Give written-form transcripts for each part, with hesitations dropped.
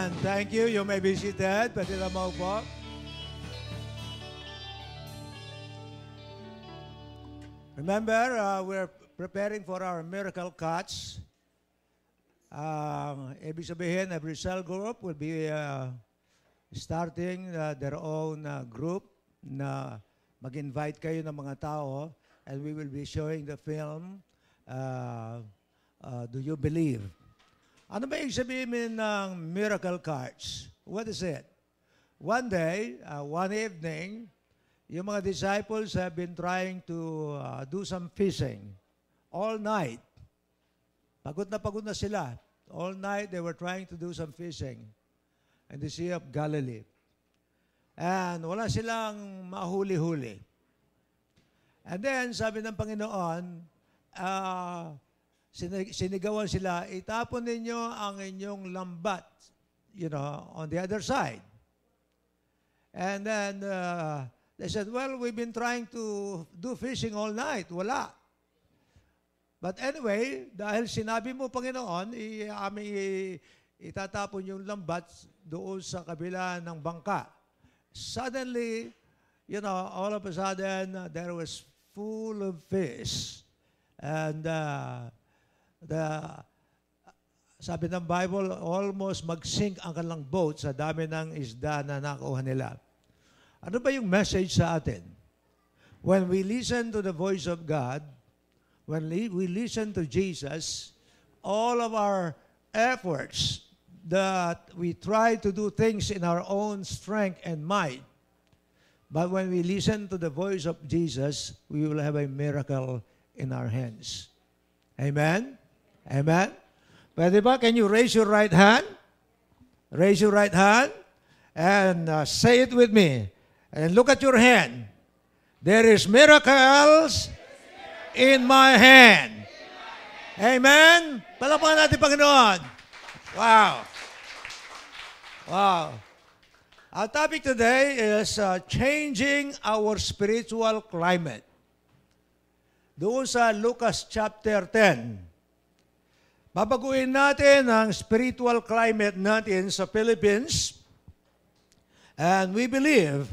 Amen. Thank you. You may be seated. Pwede na maupo. Remember, we're preparing for our miracle cuts. Ibig sabihin, every cell group will be starting their own group na mag-invite kayo ng mga tao, and we will be showing the film, Do You Believe? Ano ba yung sabihin ng miracle cards? What is it? One day, one evening, yung mga disciples have been trying to do some fishing all night. Pagod na sila. All night, they were trying to do some fishing in the Sea of Galilee. And wala silang mahuli-huli. And then, sabi ng Panginoon, sinigawan sila, itapon ninyo ang inyong lambat, on the other side. And then, they said, well, we've been trying to do fishing all night. Wala. But anyway, dahil sinabi mo, Panginoon, itatapon yung lambat doon sa kabila ng bangka. Suddenly, all of a sudden, there was full of fish. And sabi ng Bible, almost mag-sink ang kanilang boat sa dami ng isda na nakuha nila. Ano ba yung message sa atin? When we listen to the voice of God, when we listen to Jesus, all of our efforts that we try to do things in our own strength and might, but when we listen to the voice of Jesus, we will have a miracle in our hands. Amen? Amen? Pwede ba? Can you raise your right hand? Raise your right hand and say it with me. And look at your hand. There is miracles in my hand. Amen? Palapakan natin, Panginoon. Wow. Wow. Our topic today is changing our spiritual climate. Doon sa Lucas chapter 10. Babaguhin natin ang spiritual climate natin sa Philippines. And we believe,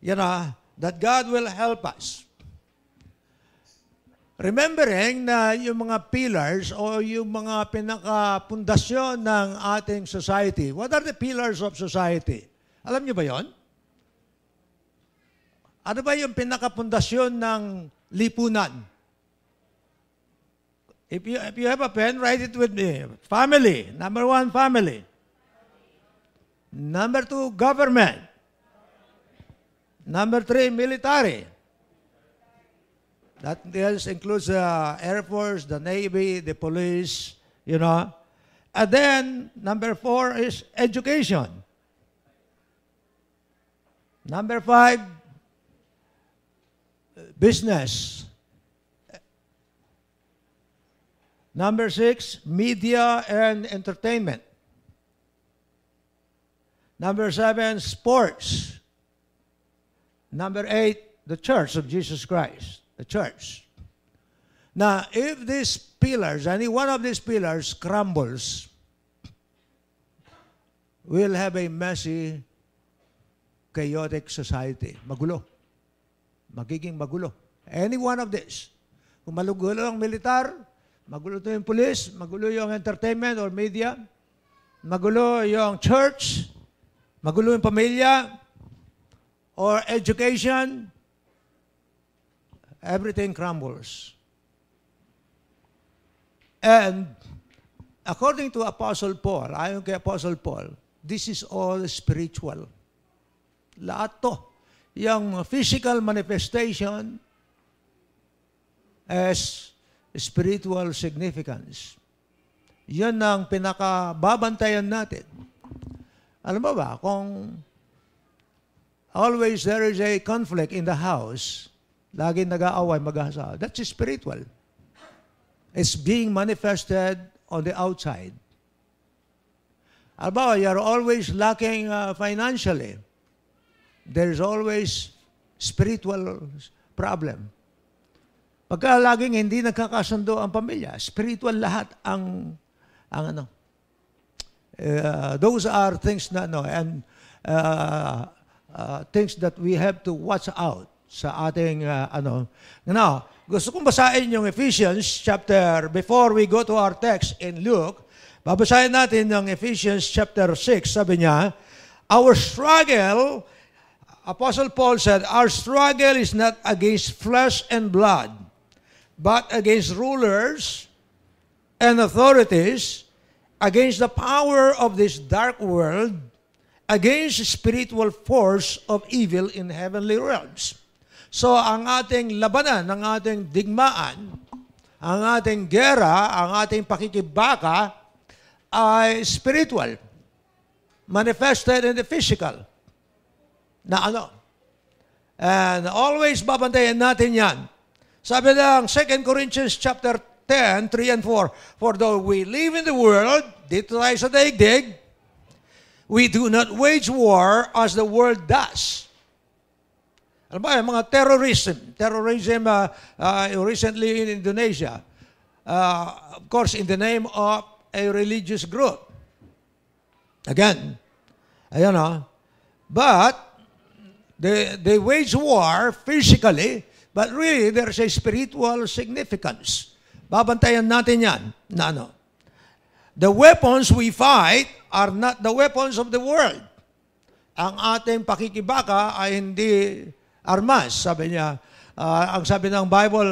that God will help us. Remembering na yung mga pillars o yung mga pinakapundasyon ng ating society. What are the pillars of society? Alam niyo ba yon? Ano ba yung pinakapundasyon ng lipunan? If you have a pen, write it with me. Family. Number 1, family. Number 2, government. Number 3, military. That includes the Air Force, the Navy, the police, And then, number 4 is education. Number 5, business. Number 6, media and entertainment. Number 7, sports. Number 8, the Church of Jesus Christ. The church. Now, if these pillars, any one of these pillars crumbles, we'll have a messy, chaotic society. Magulo. Magiging magulo. Any one of these. Kung magulo ang militar, magulo yung police, magulo yung entertainment or media, magulo yung church, magulo yung pamilya, or education, everything crumbles. And according to Apostle Paul, ayon kay Apostle Paul, this is all spiritual. Lahat to. Yung physical manifestation as spiritual significance. Yan ang pinakababantayan natin. Alam mo ba, kung always there is a conflict in the house, laging nag-aaway, mag-asawa, that's spiritual. It's being manifested on the outside. Alam mo, you're always lacking financially. There's always spiritual problem. Pagka laging hindi nagkakasundo ang pamilya, spiritual lahat ang Those are things na, and things that we have to watch out sa ating, Now, gusto kong basahin yung Ephesians chapter, before we go to our text in Luke, babasahin natin yung Ephesians chapter 6. Sabi niya, our struggle, Apostle Paul said, our struggle is not against flesh and blood, but against rulers and authorities, against the power of this dark world, against spiritual force of evil in heavenly realms. So, ang ating labanan, ang ating digmaan, ang ating gera, ang ating pakikibaka ay spiritual, manifested in the physical. Na ano? And always babantayan natin yan. Sabi ng 2 Corinthians chapter 10, 3 and 4, for though we live in the world, dito tayo sa daigdig, we do not wage war as the world does. Ano ba, yung mga terrorism recently in Indonesia, of course, in the name of a religious group. Again, but they wage war physically, but really there's a spiritual significance. Babantayan natin yan na ano. The weapons we fight are not the weapons of the world. Ang ating pakikibaka ay hindi armas. Sabi niya, ang sabi ng Bible,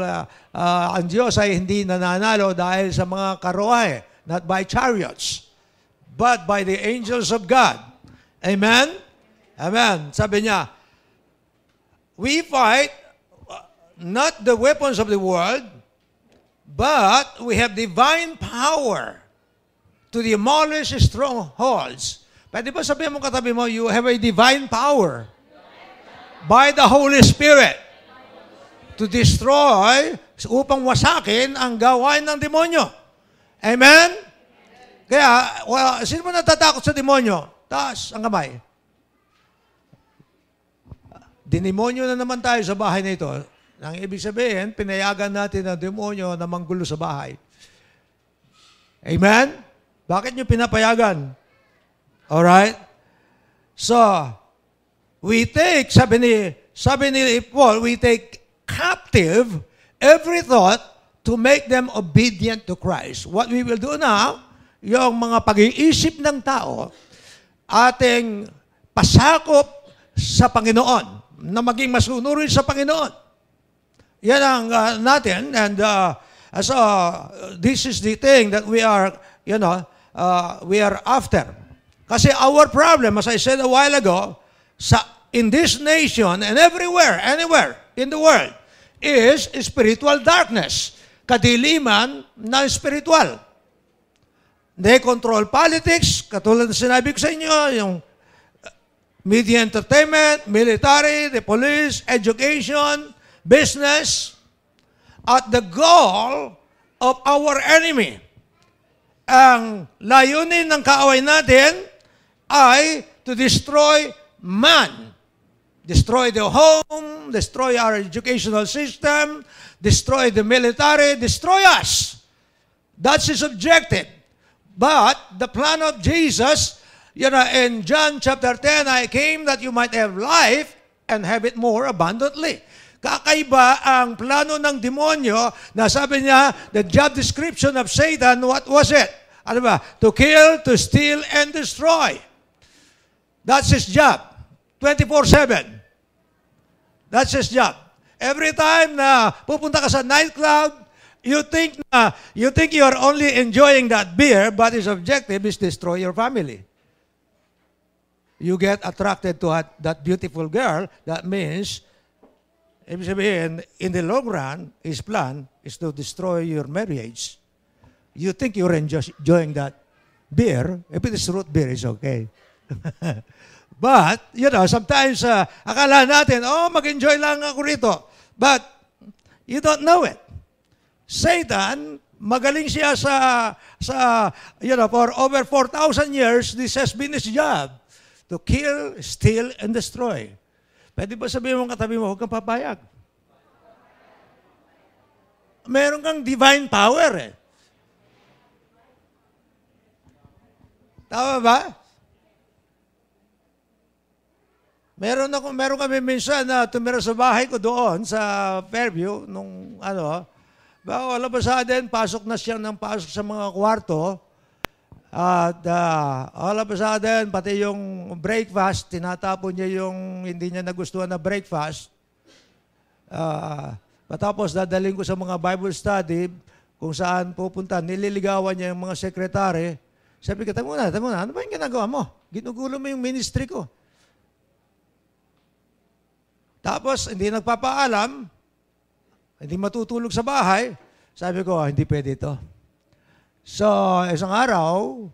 ang Diyos ay hindi nananalo dahil sa mga karuwahe, not by chariots, but by the angels of God. Amen? Amen. Sabi niya, we fight not the weapons of the world, but we have divine power to demolish strongholds. Pwede ba sabihin mo katabi mo, you have a divine power by the Holy Spirit to destroy, upang wasakin ang gawain ng demonyo. Amen? Kaya, sino mo natatakot sa demonyo? Taas ang kamay. Dinimonyo na naman tayo sa bahay na ito. Ang ibig sabihin, pinayagan natin ang demonyo na manggulo sa bahay. Amen? Bakit nyo pinapayagan? Alright? So, we take, sabi ni Paul, we take captive every thought to make them obedient to Christ. What we will do now, yung mga pag-iisip ng tao, ating pasakop sa Panginoon, na maging masunurin sa Panginoon. Yan ang natin, and so this is the thing that we are, we are after. Kasi our problem, as I said a while ago, in this nation and everywhere, anywhere in the world, is spiritual darkness. Kadiliman na spiritual. They control politics, katulad na sinabi ko sa inyo, yung media entertainment, military, the police, education, business, at the goal of our enemy. Ang layunin ng kaaway natin ay to destroy man. Destroy the home, destroy our educational system, destroy the military, destroy us. That's his objective. But the plan of Jesus, in John chapter 10, I came that you might have life and have it more abundantly. Kakaiba ang plano ng demonyo na sabi niya, the job description of Satan, what was it? Ano ba? To kill, to steal, and destroy. That's his job. 24/7. That's his job. Every time na pupunta ka sa nightclub, you think you are only enjoying that beer, but his objective is destroy your family. You get attracted to that beautiful girl, that means, ibig sabihin, in the long run, his plan is to destroy your marriage. You think you're enjoying that beer. If it is root beer, it's okay. But, sometimes, akala natin, mag-enjoy lang ako rito. But, you don't know it. Satan, magaling siya for over 4,000 years, this has been his job. To kill, steal, and destroy. Pwede ba sabihin mo katabi mo, huwag kang papayag. Meron kang divine power eh. Tama ba? Meron kami minsan na tumira sa bahay ko doon sa Fairview, nung all of a sudden, pasok na siya ng pasok sa mga kwarto. At all of a sudden, pati yung breakfast, tinatapon niya yung hindi niya nagustuhan na breakfast. Patapos, dadaling ko sa mga Bible study, kung saan pupunta, nililigawan niya yung mga sekretary. Sabi ko, tama na, ano ba yung ginagawa mo? Ginugulo mo yung ministry ko. Tapos, hindi nagpapaalam, hindi matutulog sa bahay. Sabi ko, hindi pwede ito. So, isang araw,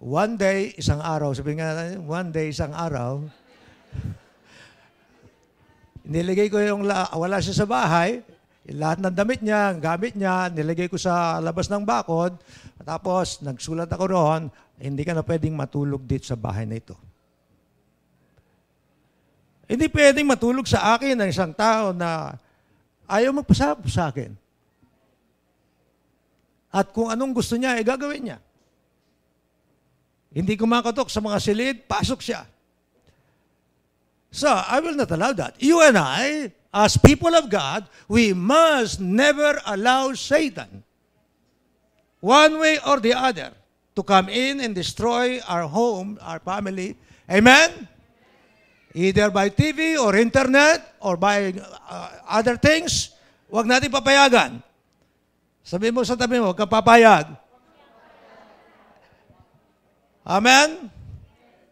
one day, isang araw, sabi nga natin, one day, isang araw, niligay ko yung, wala siya sa bahay, lahat ng damit niya, gamit niya, nilagay ko sa labas ng bakod, tapos nagsulat ako roon, hindi ka na pwedeng matulog dito sa bahay na ito. Hindi pwedeng matulog sa akin ng isang tao na ayaw magpasabot sa akin. At kung anong gusto niya, gagawin niya. Hindi kumakatok sa mga silid, pasok siya. So, I will not allow that. You and I, as people of God, we must never allow Satan, one way or the other, to come in and destroy our home, our family. Amen? Either by TV or internet or by other things, huwag natin papayagan. Sabi mo sa tabi mo, huwag kang papayag. Amen?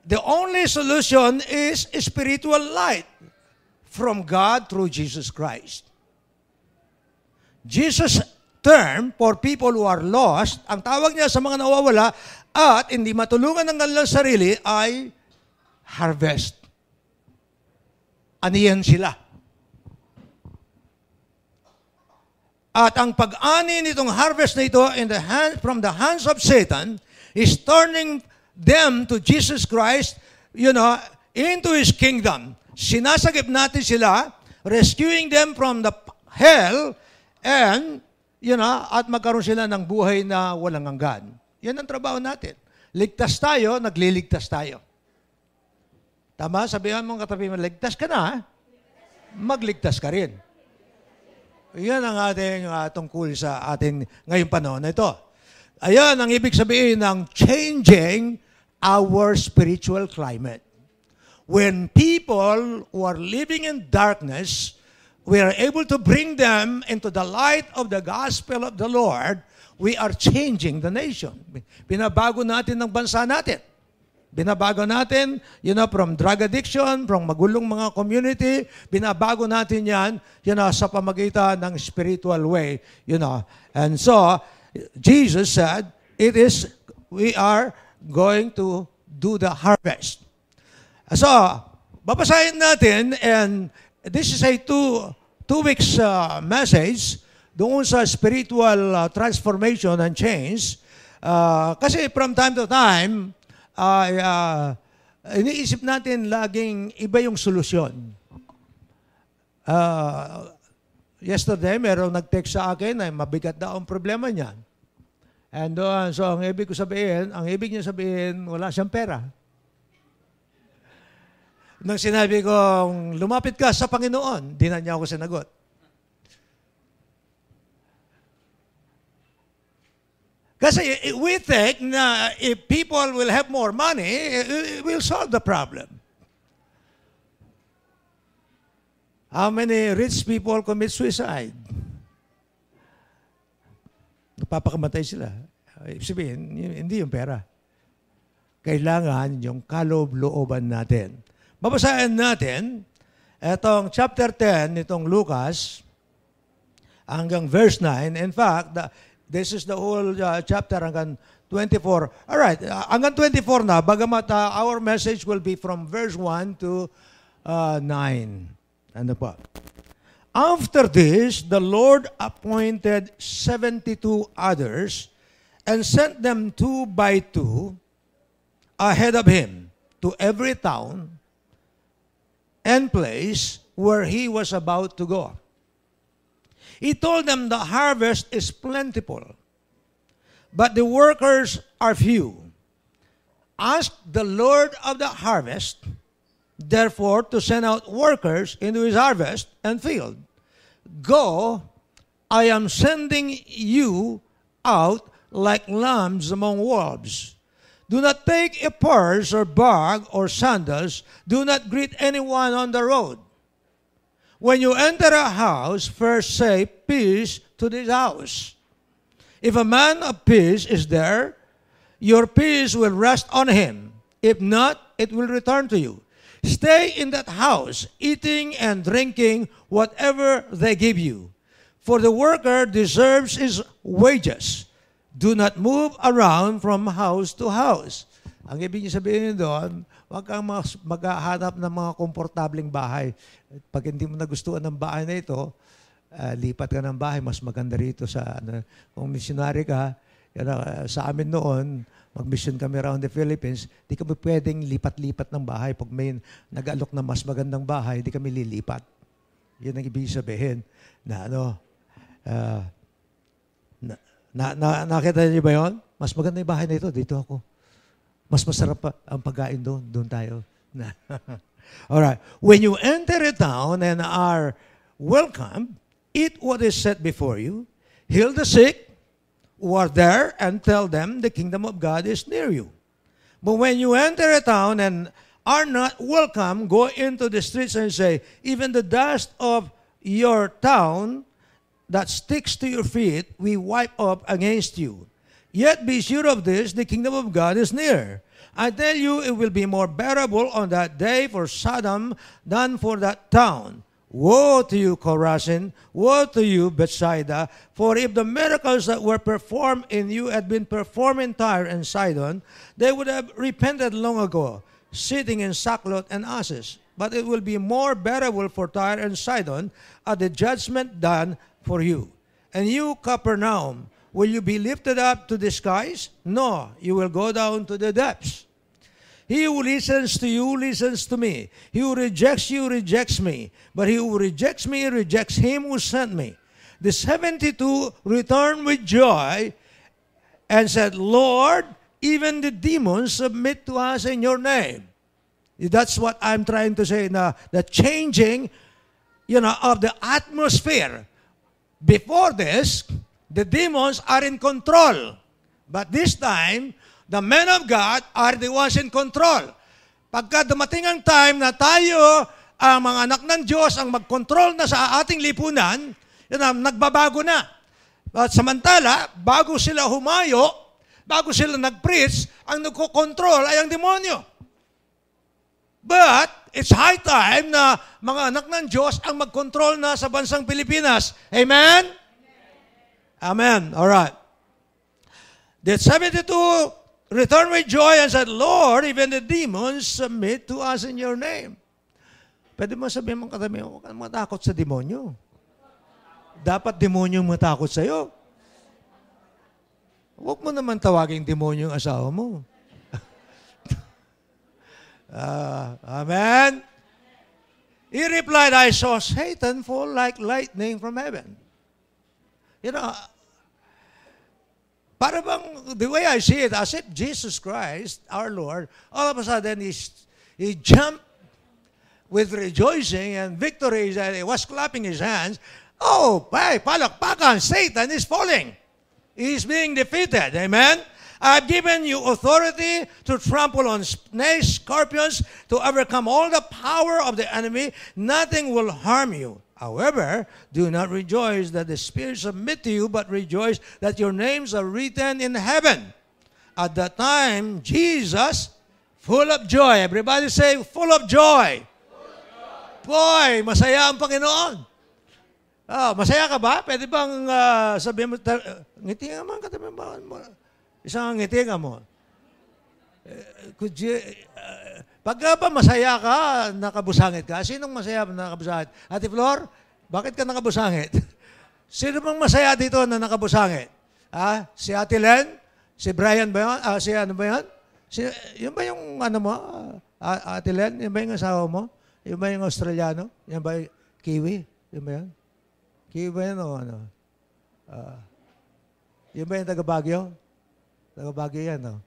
The only solution is spiritual light from God through Jesus Christ. Jesus' term for people who are lost, ang tawag niya sa mga nawawala at hindi matulungan ng kanilang sarili ay harvest. Aniyan sila. At ang pag-ani nitong harvest na ito from the hands of Satan is turning them to Jesus Christ, into His kingdom. Sinasagip natin sila, rescuing them from the hell, and, at magkaroon sila ng buhay na walang hanggan. Yan ang trabaho natin. Ligtas tayo, nagliligtas tayo. Tama? Sabihan mong katabi mo, ligtas ka na, magligtas ka rin. Yan ang ating tungkol sa atin ngayong panahon na ito. Ayan ang ibig sabihin ng changing our spiritual climate. When people who are living in darkness, we are able to bring them into the light of the gospel of the Lord, we are changing the nation. Binabago natin ang bansa natin. Binabago natin, from drug addiction, from magulong mga community, binabago natin yan, sa pamagitan ng spiritual way, And so, Jesus said, we are going to do the harvest. So, babasahin natin, and this is a two weeks message doon sa spiritual transformation and change. Kasi from time to time, iniisip natin laging iba yung solusyon. Yesterday, merong nag-text sa akin na mabigat daw ang problema niya. And so ang ibig niya sabihin, wala siyang pera. Nang sinabi ko, lumapit ka sa Panginoon, di na niya ako sinagot. Kasi we think na if people will have more money, it will solve the problem. How many rich people commit suicide? Napapakamatay sila. Ibig sabihin, hindi yung pera. Kailangan yung kaloob-looban natin. Babasahin natin itong chapter 10 nitong Lucas hanggang verse 9. In fact, this is the whole chapter hanggang 24. All right, hanggang 24 na, bagamat our message will be from verse 1 to 9. Ano pa? After this, the Lord appointed 72 others and sent them 2 by 2 ahead of him to every town and place where he was about to go. He told them the harvest is plentiful, but the workers are few. Ask the Lord of the harvest, therefore, to send out workers into his harvest and field. Go, I am sending you out like lambs among wolves. Do not take a purse or bag or sandals. Do not greet anyone on the road. When you enter a house, first say, peace to this house. If a man of peace is there, your peace will rest on him. If not, it will return to you. Stay in that house, eating and drinking whatever they give you. For the worker deserves his wages. Do not move around from house to house. Ang ibig sabihin doon, huwag kang maghahanap ng mga komportabling bahay. Pag hindi mo nagustuhan ng bahay na ito, lipat ka ng bahay, mas maganda rito sa, kung missionary ka, sa amin noon, mag-mission kami around the Philippines, di kami pwedeng lipat-lipat ng bahay. Pag may nag-alok na mas magandang bahay, di kami lilipat. Yun ang ibig sabihin na nakita niyo ba yun? Mas maganda yung bahay na ito, dito ako. Mas masarap pa ang pagkain doon. Doon tayo. Alright. When you enter a town and are welcome, eat what is set before you, heal the sick who are there, and tell them the kingdom of God is near you. But when you enter a town and are not welcome, go into the streets and say, even the dust of your town that sticks to your feet, we wipe up against you. Yet be sure of this, the kingdom of God is near. I tell you, it will be more bearable on that day for Sodom than for that town. Woe to you, Chorazin! Woe to you, Bethsaida! For if the miracles that were performed in you had been performed in Tyre and Sidon, they would have repented long ago, sitting in sackcloth and ashes. But it will be more bearable for Tyre and Sidon at the judgment done for you. And you, Capernaum, will you be lifted up to the skies? No, you will go down to the depths. He who listens to you listens to me. He who rejects you rejects me. But he who rejects me rejects him who sent me. The 72 returned with joy and said, Lord, even the demons submit to us in your name. That's what I'm trying to say, na the changing, of the atmosphere. Before this, the demons are in control. But this time, the men of God are the ones in control. Pagka dumating ang time na tayo, ang mga anak ng Diyos, ang mag-control na sa ating lipunan, nagbabago na. At samantala, bago sila humayo, bago sila nag-preach, ang nagko-control ay ang demonyo. But, it's high time na mga anak ng Diyos ang mag-control na sa bansang Pilipinas. Amen? Amen. All right. The 72 returned with joy and said, Lord, even the demons submit to us in your name. Pwede mo sabihin mong katabi, huwag kang matakot sa demonyo. Dapat demonyo matakot sa'yo. Huwag mo naman tawaging demonyo yung asawa mo. Amen? He replied, I saw Satan fall like lightning from heaven. Para bang, the way I see it, as if Jesus Christ, our Lord, all of a sudden he jumped with rejoicing and victory. He was clapping his hands. Oh, palakpakan, Satan is falling. He is being defeated. Amen? I've given you authority to trample on snakes, scorpions, to overcome all the power of the enemy. Nothing will harm you. However, do not rejoice that the spirits submit to you, but rejoice that your names are written in heaven. At that time, Jesus, full of joy. Everybody say, full of joy. Full of joy. Boy, masaya ang Panginoon. Masaya ka ba? Pwede bang sabihin mo, ngiti nga man, katabi mo. Isang ngiti nga mo. Pagka ba masaya ka, nakabusangit ka? Sinong masaya na nakabusangit? Ate Flor, bakit ka nakabusangit? Sino bang masaya dito na nakabusangit? Si Ate Len? Si Brian ba yun? Si ano ba yun? Yun ba yung ano mo? Ate Len? Yun ba yung asawa mo? Yun ba yung Australiano? Yun ba yung Kiwi? Yun ba yun? Kiwi ba yun o ano? Yun ba yung taga-Baguio? Taga-Baguio yan, no?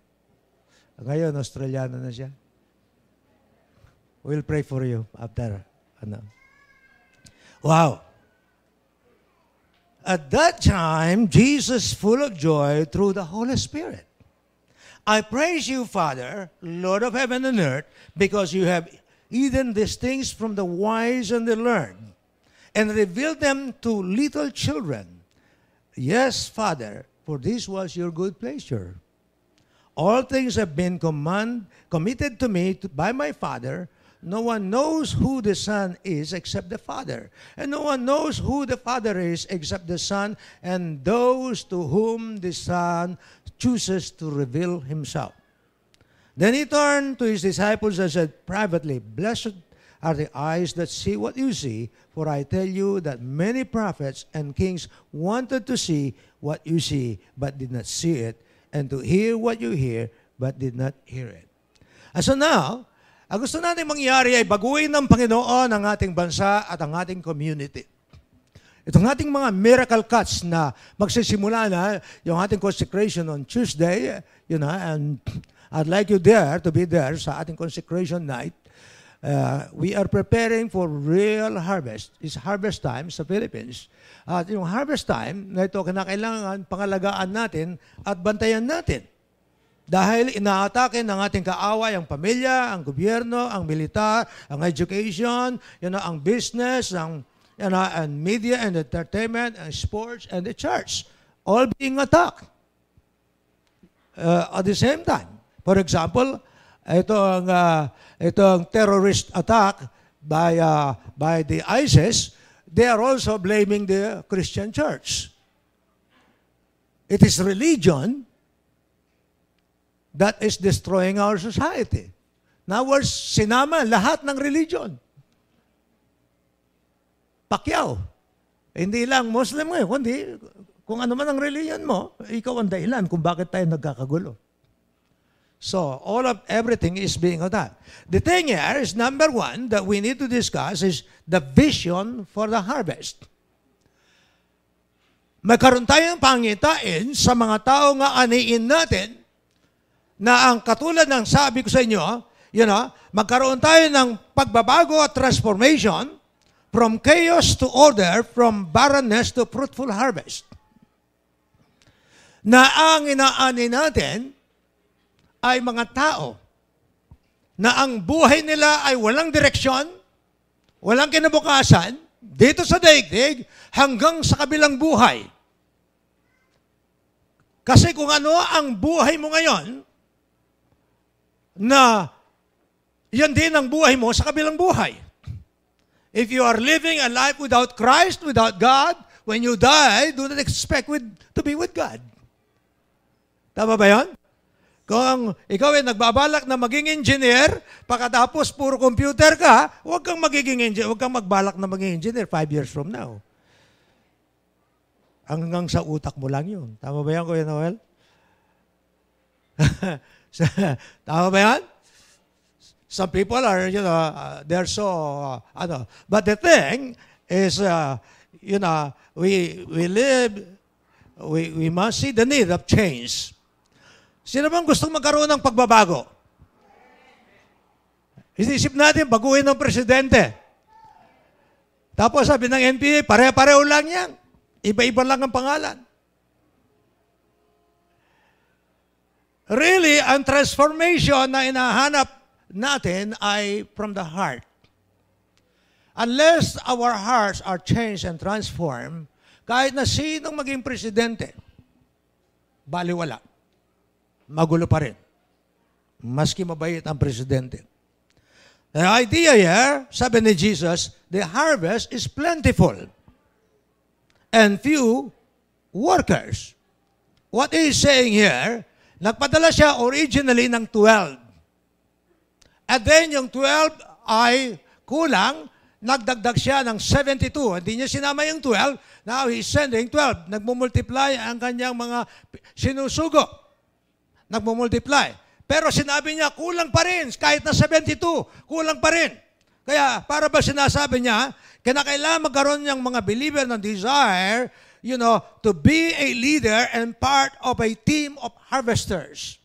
Ngayon, Australiano na siya. We'll pray for you after. Wow. At that time, Jesus, full of joy through the Holy Spirit. I praise you, Father, Lord of heaven and earth, because you have hidden these things from the wise and the learned, and revealed them to little children. Yes, Father, for this was your good pleasure. All things have been committed to me by my Father. No one knows who the Son is except the Father, and no one knows who the Father is except the Son, and those to whom the Son chooses to reveal himself. Then he turned to his disciples and said privately, "Blessed are the eyes that see what you see, for I tell you that many prophets and kings wanted to see what you see, but did not see it, and to hear what you hear, but did not hear it." And so now, ang gusto natin mangyari ay baguhin ng Panginoon ang ating bansa at ang ating community. Itong ating mga miracle cuts na magsisimula na yung ating consecration on Tuesday, and I'd like you there to be there sa ating consecration night. We are preparing for real harvest. It's harvest time sa Philippines. At yung harvest time na ito, kinakailangan pangalagaan natin at bantayan natin. Dahil inaatake ng ating kaaway ang pamilya, ang gobyerno, ang militar, ang education, ang business, ang media and entertainment, and sports, and the church. All being attacked at the same time. For example, itong terrorist attack by the ISIS, they are also blaming the Christian church. It is religion that is destroying our society. Now, we're sinama lahat ng religion. Pacquiao. Hindi lang Muslim ngayon, kundi kung ano man ang religion mo, ikaw ang dahilan kung bakit tayo nagkakagulo. So, everything is being attacked. The thing here is, number one, that we need to discuss is the vision for the harvest. Magkaroon tayong pangitain sa mga tao nga aniin natin na ang katulad ng sabi ko sa inyo, magkaroon tayo ng pagbabago at transformation from chaos to order, from barrenness to fruitful harvest. Na ang inaani natin ay mga tao na ang buhay nila ay walang direksyon, walang kinabukasan, dito sa daigdig hanggang sa kabilang buhay. Kasi kung ano ang buhay mo ngayon, na yan din ang buhay mo sa kabilang buhay. If you are living a life without Christ, without God, when you die, do not expect to be with God. Tama ba yan? Kung ikaw ay nagbabalak na maging engineer, pagkatapos puro computer ka, huwag kang magiging engineer, huwag kang magbalak na maging engineer 5 years from now. Hanggang sa utak mo lang yun. Tama ba yan, Kuya Noel? Tama ba yan? Some people are, they're so, But the thing is, we must see the need of change. Sino bang gustong magkaroon ng pagbabago? Isip natin, baguhin ng presidente. Tapos sabi ng NPA, pare-pareho lang yan. Iba-iba lang ang pangalan. Really, ang transformation na inahanap natin ay from the heart. Unless our hearts are changed and transformed, kahit na sinong maging presidente, baliwala. Magulo pa rin. Maski mabait ang presidente. The idea here, sabi ni Jesus, the harvest is plentiful and few workers. What he's saying here, nagpadala siya originally ng 12. At then yung 12 ay kulang, nagdagdag siya ng 72. Hindi niya sinama yung 12. Now he's sending 12. Nagmumultiply ang kanyang mga sinusugo. Nagmumultiply. Pero sinabi niya, kulang pa rin. Kahit na 72, kulang pa rin. Kaya para ba sinasabi niya, kinakailangan magkaroon niyang mga believer ng desire, to be a leader and part of a team of harvesters.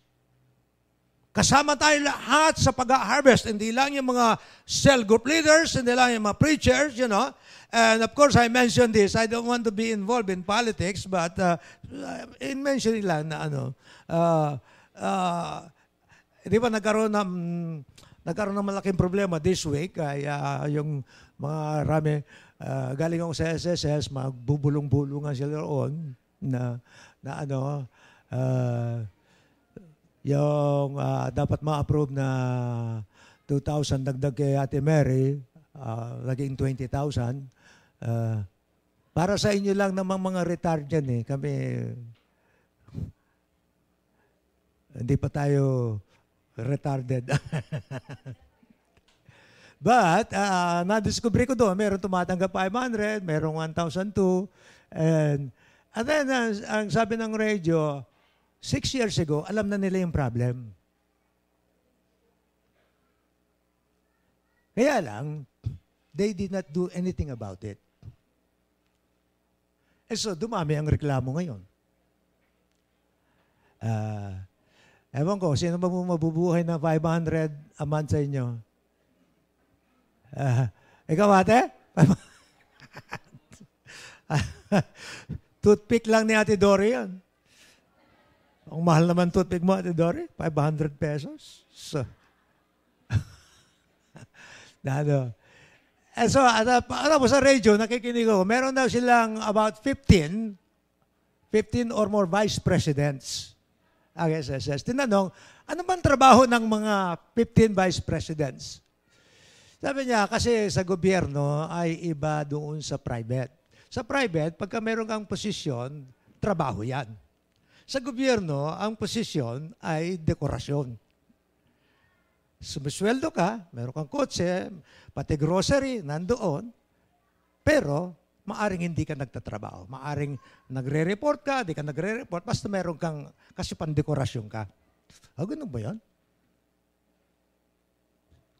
Kasama tayo lahat sa pag-harvest. Hindi lang yung mga cell group leaders, hindi lang yung mga preachers, you know. And of course, I mentioned this. I don't want to be involved in politics, but in mentioning lang na di ba nagkaroon ng malaking problema this week. Kaya yung mga rami, galing ako sa SSS, magbubulong-bulungan sila roon yung dapat ma-approve na 2,000 dagdag kay Ate Mary, naging 20,000. Para sa inyo lang namang mga retired dyan kami, hindi pa tayo retarded. But, na-discover ko doon, meron tumatanggap 500, merong 1,002, and then, ang sabi ng radio, 6 years ago, alam na nila yung problem. Kaya lang, they did not do anything about it. And so, dumami ang reklamo ngayon. Ewan ko, sino ba mabubuhay na 500 a month sa inyo? Ikaw, ate? Toothpick lang ni Ate Dory yan. Ang mahal naman toothpick mo, Ate Dory, 500 pesos. So, so, sa radio, nakikinig ako, meron daw silang about 15 or more vice presidents. SSS. Tinanong, ano bang trabaho ng mga 15 vice presidents? Sabi niya, kasi sa gobyerno ay iba doon sa private. Sa private, pagka meron kang posisyon, trabaho yan. Sa gobyerno, ang posisyon ay dekorasyon. Sumisweldo ka, meron kang kotse, pati grocery, nandoon, pero maaring hindi ka nagtatrabaho. Maaring nagre-report ka, di ka nagre-report, basta meron kang, kasi pandekorasyon ka. Ganun ba yan?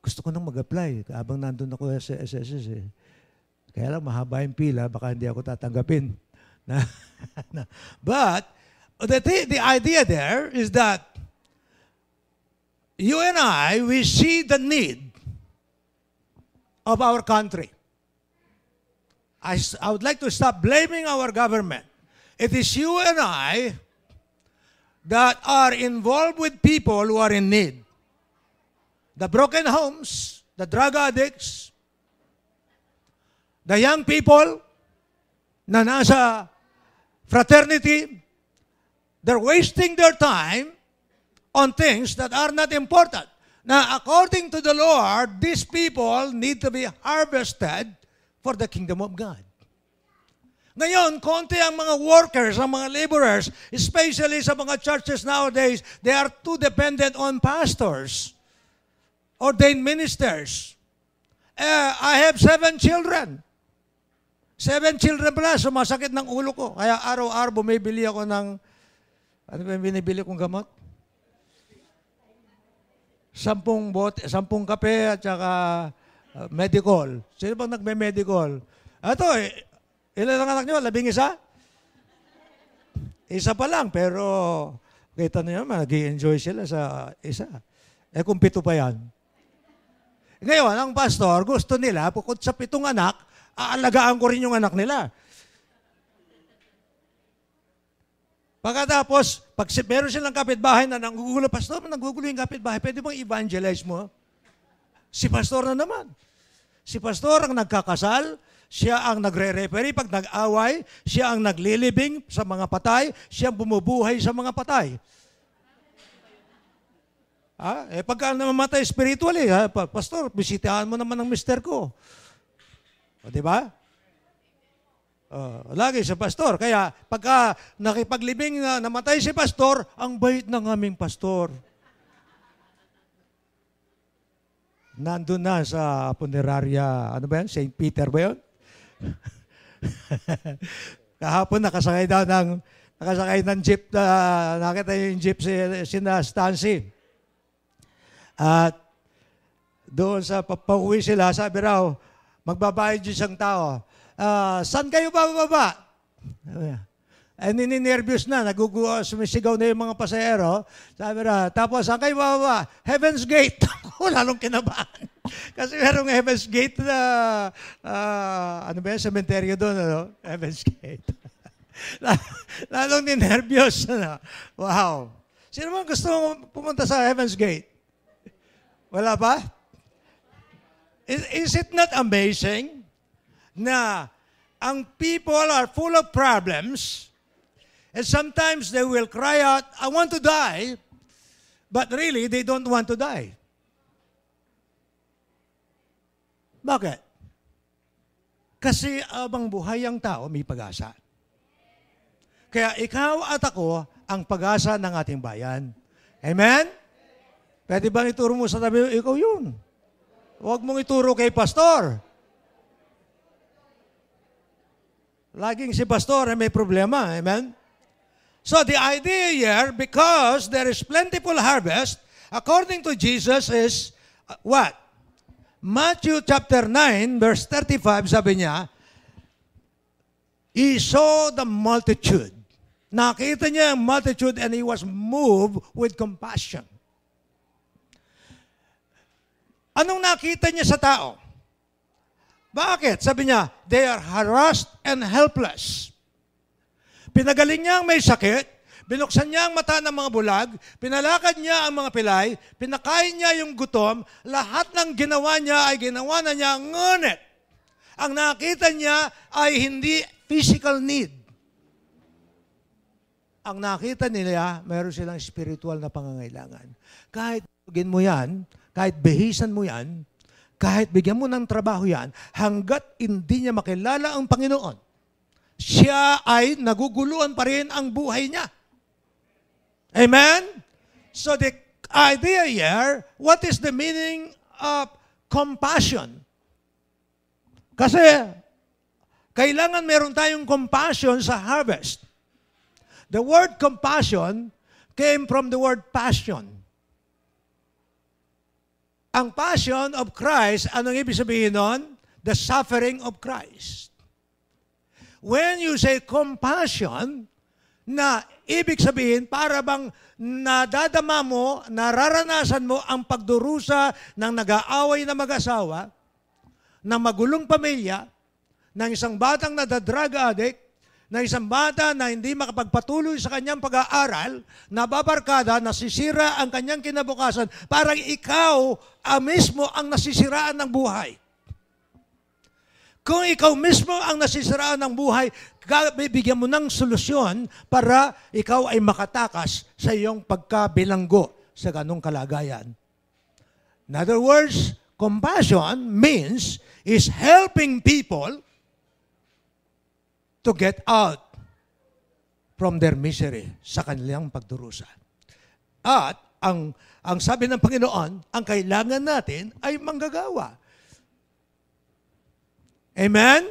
Gusto ko nang mag-apply habang nandun ako sa SSS. Kaya lang, mahaba yung pila, baka hindi ako tatanggapin. But, the idea there is that you and I, we see the need of our country. I would like to stop blaming our government. It is you and I that are involved with people who are in need. The broken homes, the drug addicts, the young people na nasa fraternity, they're wasting their time on things that are not important. Now, according to the Lord, these people need to be harvested for the kingdom of God. Ngayon, konti ang mga workers, ang mga laborers, especially sa mga churches nowadays, they are too dependent on pastors, ordained ministers. I have 7 children. 7 children pala, sumasakit ng ulo ko. Kaya araw-araw bumibili ako ng, ano ba yung binibili kong gamot? 10 kape at saka medical. Sino bang nagme-medical? Ito, ilan ang anak nyo? 11? Isa pa lang, pero kita nyo naman, nag-i-enjoy sila sa isa. Kung 7 pa yan. Ngayon, ang pastor, gusto nila, bukod sa 7 anak, aalagaan ko rin yung anak nila. Pagkatapos, pag meron silang kapitbahay na nanggugulo, pastor, nanggugulo yung kapitbahay, pwede bang evangelize mo? Si pastor na naman. Si pastor ang nagkakasal, siya ang nagre-referee pag nag-away, siya ang naglilibing sa mga patay, siya ang bumubuhay sa mga patay. Pagka namamatay spiritually, pastor, bisitahan mo naman ang mister ko. Diba? Lagi sa pastor. Kaya pagka nakipaglibing na namatay si pastor, ang bait ng aming pastor. Nandun na sa funeraria, ano ba yan? St. Peter ba yun? Kahapon nakasakay ng jeep, nakita yung jeep si Stancy. At doon sa pauwi sila, sabi raw, magbabayad yung isang tao. Saan kayo bababa? Nininervyos na, sumisigaw na yung mga pasahero. Sabi na, tapos, ang kayo bababa? Heaven's Gate. Lalong kinabahan. Kasi merong Heaven's Gate na, ano ba yung cementerio doon, ano? Heaven's Gate. Lalong ninervyos. Ano? Wow. Sino man gusto mong pumunta sa Heaven's Gate? Wala pa? Is it not amazing na ang people are full of problems and sometimes they will cry out, I want to die, but really they don't want to die. Bakit? Kasi abang buhay ang tao, may pag-asa. Kaya ikaw at ako ang pag-asa ng ating bayan. Amen? Pwede bang ituro mo sa tabi, ikaw yun. Huwag mong ituro kay pastor. Laging si pastor ay may problema. Amen? So the idea here, because there is plentiful harvest, according to Jesus is what? Matthew chapter 9, verse 35, sabi niya, He saw the multitude. Nakita niya ang multitude and He was moved with compassion. Anong nakita niya sa tao? Bakit? Sabi niya, they are harassed and helpless. Pinagaling niya ang may sakit, binuksan niya ang mata ng mga bulag, pinalakad niya ang mga pilay, pinakain niya yung gutom, lahat ng ginawa niya ay ginawa na niya, ngunit ang nakita niya ay hindi physical need. Ang nakita nila, mayroon silang spiritual na pangangailangan. Kahit bigyan mo yan, kahit bihisan mo yan, kahit bigyan mo ng trabaho yan, hanggat hindi niya makilala ang Panginoon, siya ay naguguluhan pa rin ang buhay niya. Amen? So the idea here, what is the meaning of compassion? Kasi kailangan meron tayong compassion sa harvest. The word compassion came from the word passion. Ang passion of Christ, anong ibig sabihin nun? The suffering of Christ. When you say compassion, na ibig sabihin, para bang nadadama mo, nararanasan mo ang pagdurusa ng nag-aaway na mag-asawa, ng magulong pamilya, ng isang batang nadadrug addict, ng isang bata na hindi makapagpatuloy sa kanyang pag-aaral, nababarkada, nasisira ang kanyang kinabukasan, parang ikaw mismo ang nasisiraan ng buhay. Kung ikaw mismo ang nasisiraan ng buhay, bibigyan mo ng solusyon para ikaw ay makatakas sa iyong pagkabilanggo sa ganong kalagayan. In other words, compassion means is helping people to get out from their misery sa kanilang pagdurusa. At ang sabi ng Panginoon, ang kailangan natin ay manggagawa. Amen?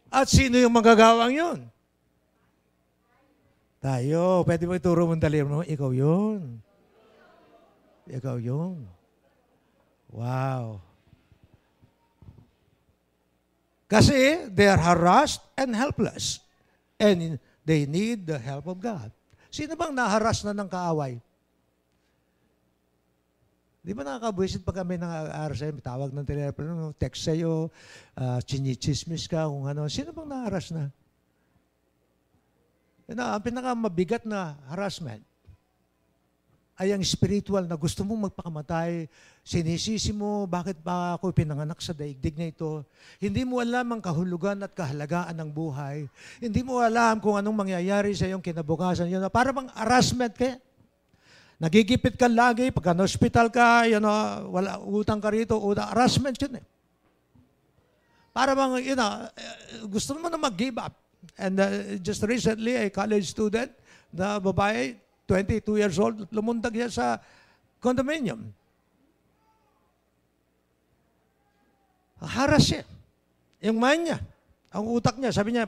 At sino yung manggagawang yun? Tayo. Pwede mo ituro mong dali mo? Ikaw yun. Ikaw yun. Wow. Kasi they are harassed and helpless. And they need the help of God. Sino bang naharas na ng kaaway? Di ba nakakabwisit pag kami nang-aaral sa'yo, tawag ng telepono, text sa'yo, chinichismis ka, kung ano. Sino bang naharas na? Ang pinakamabigat na harassment ay ang spiritual na gusto mong magpakamatay, sinisisi mo, bakit ba ako pinanganak sa daigdig na ito? Hindi mo alam ang kahulugan at kahalagaan ng buhay. Hindi mo alam kung anong mangyayari sa iyong kinabukasan. Yun, para bang harassment kaya? Nagigipit ka lagi, pagka na-hospital ka, wala, utang ka rito, harassment yun eh. Para bang, gusto mo na mag-give up. And just recently, a college student, na babae, 22 years old, lumundag niya sa condominium. Haras siya. Yung mind niya, ang utak niya, sabi niya,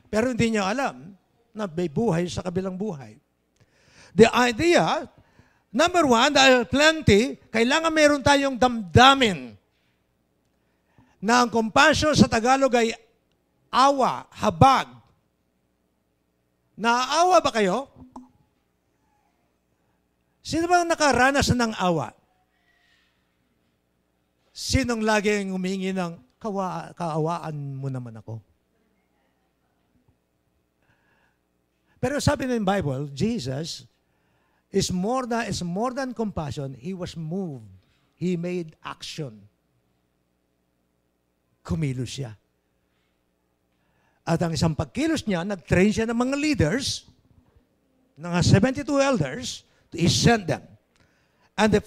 Pero hindi niya alam na may buhay sa kabilang buhay. The idea, number one, dahil plenty, kailangan meron tayong damdamin na ang compassion sa Tagalog ay awa, habag. Naaawa ba kayo? Sino bang nakaranas ng awa? Sinong laging humingi ng kaawaan mo naman ako? Pero sabi ng Bible, Jesus is more than compassion. He was moved. He made action. Kumilos siya. At ang isang pagkilos niya, nag-train siya ng mga leaders, ng 72 elders, He sent them. And the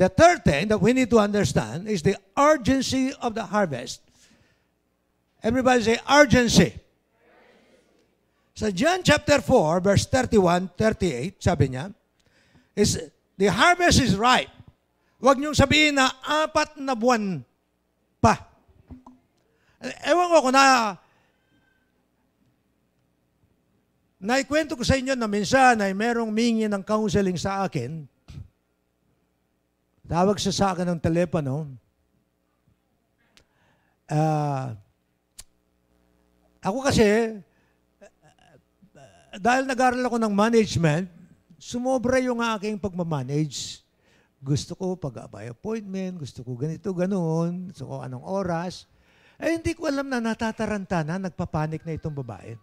third thing that we need to understand is the urgency of the harvest. Everybody say, urgency. Sa John chapter 4, verse 31, 38, sabi niya, the harvest is ripe. Huwag niyong sabihin na 4 na buwan pa. Ewan ko kung naikwento ko sa inyo na minsan ay merong mingi ng counseling sa akin. Tawag siya sa akin ng telepono. Ako kasi, dahil nag-aral ako ng management, sumobra yung aking pagmamanage. Gusto ko pag-by appointment, gusto ko ganito, ganoon, gusto ko anong oras. Hindi ko alam na natataranta na, nagpapanik na itong babae.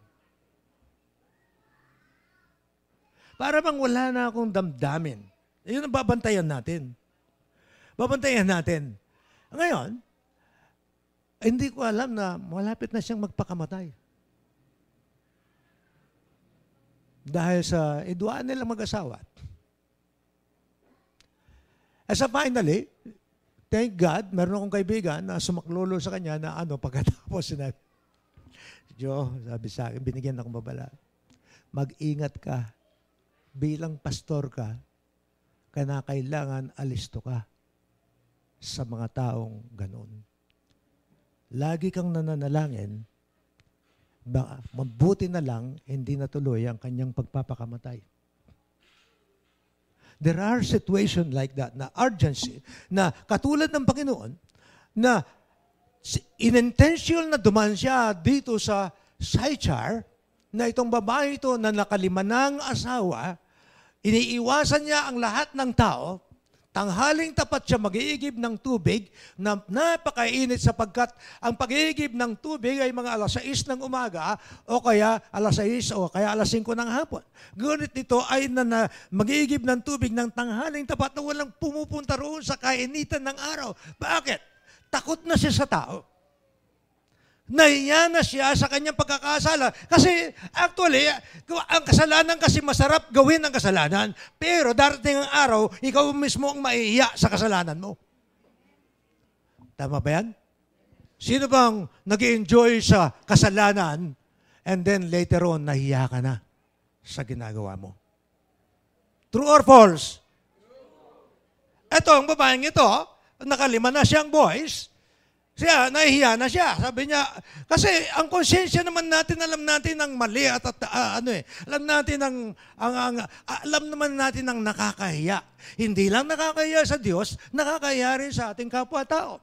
Para bang wala na akong damdamin. Yun ang babantayan natin. Babantayan natin. Ngayon, hindi ko alam na malapit na siyang magpakamatay. Dahil sa iduaan nila mag-asawa. As a finally, thank God, meron akong kaibigan na sumaklolo sa kanya na pagkatapos sinabi, Joe, sabi sa akin, binigyan akong babala. Mag-ingat ka. Bilang pastor ka, kailangan alisto ka sa mga taong ganon. Lagi kang nananalangin, mabuti na lang, hindi natuloy ang kanyang pagpapakamatay. There are situations like that, na urgency, na katulad ng Panginoon, na inintentional na duman siya dito sa Sychar, na itong babae ito na nakalima ng asawa, iniiwasan niya ang lahat ng tao, tanghaling tapat siya mag-iigib ng tubig na napakainit sapagkat ang pag-iigib ng tubig ay mga alas 6 ng umaga o kaya alas 6 o kaya alas 5 ng hapon. Ngunit ito ay mag-iigib ng tubig ng tanghaling tapat na walang pumupunta roon sa kainitan ng araw. Bakit? Takot na siya sa tao. Nahiya na siya sa kanyang pagkakasala. Kasi actually, ang kasalanan kasi masarap gawin ang kasalanan. Pero darating ang araw, ikaw mismo ang maiiya sa kasalanan mo. Tama ba yan? Sino bang nag-enjoy sa kasalanan and then later on, nahiya ka na sa ginagawa mo? True or false? Ito, ang babaeng ito, nakalima na siyang boys, siya, nahihiya na siya. Sabi niya, kasi ang konsensya naman natin, alam natin ang mali at alam natin alam naman natin ang nakakahiya. Hindi lang nakakahiya sa Diyos, nakakahiya rin sa ating kapwa-tao.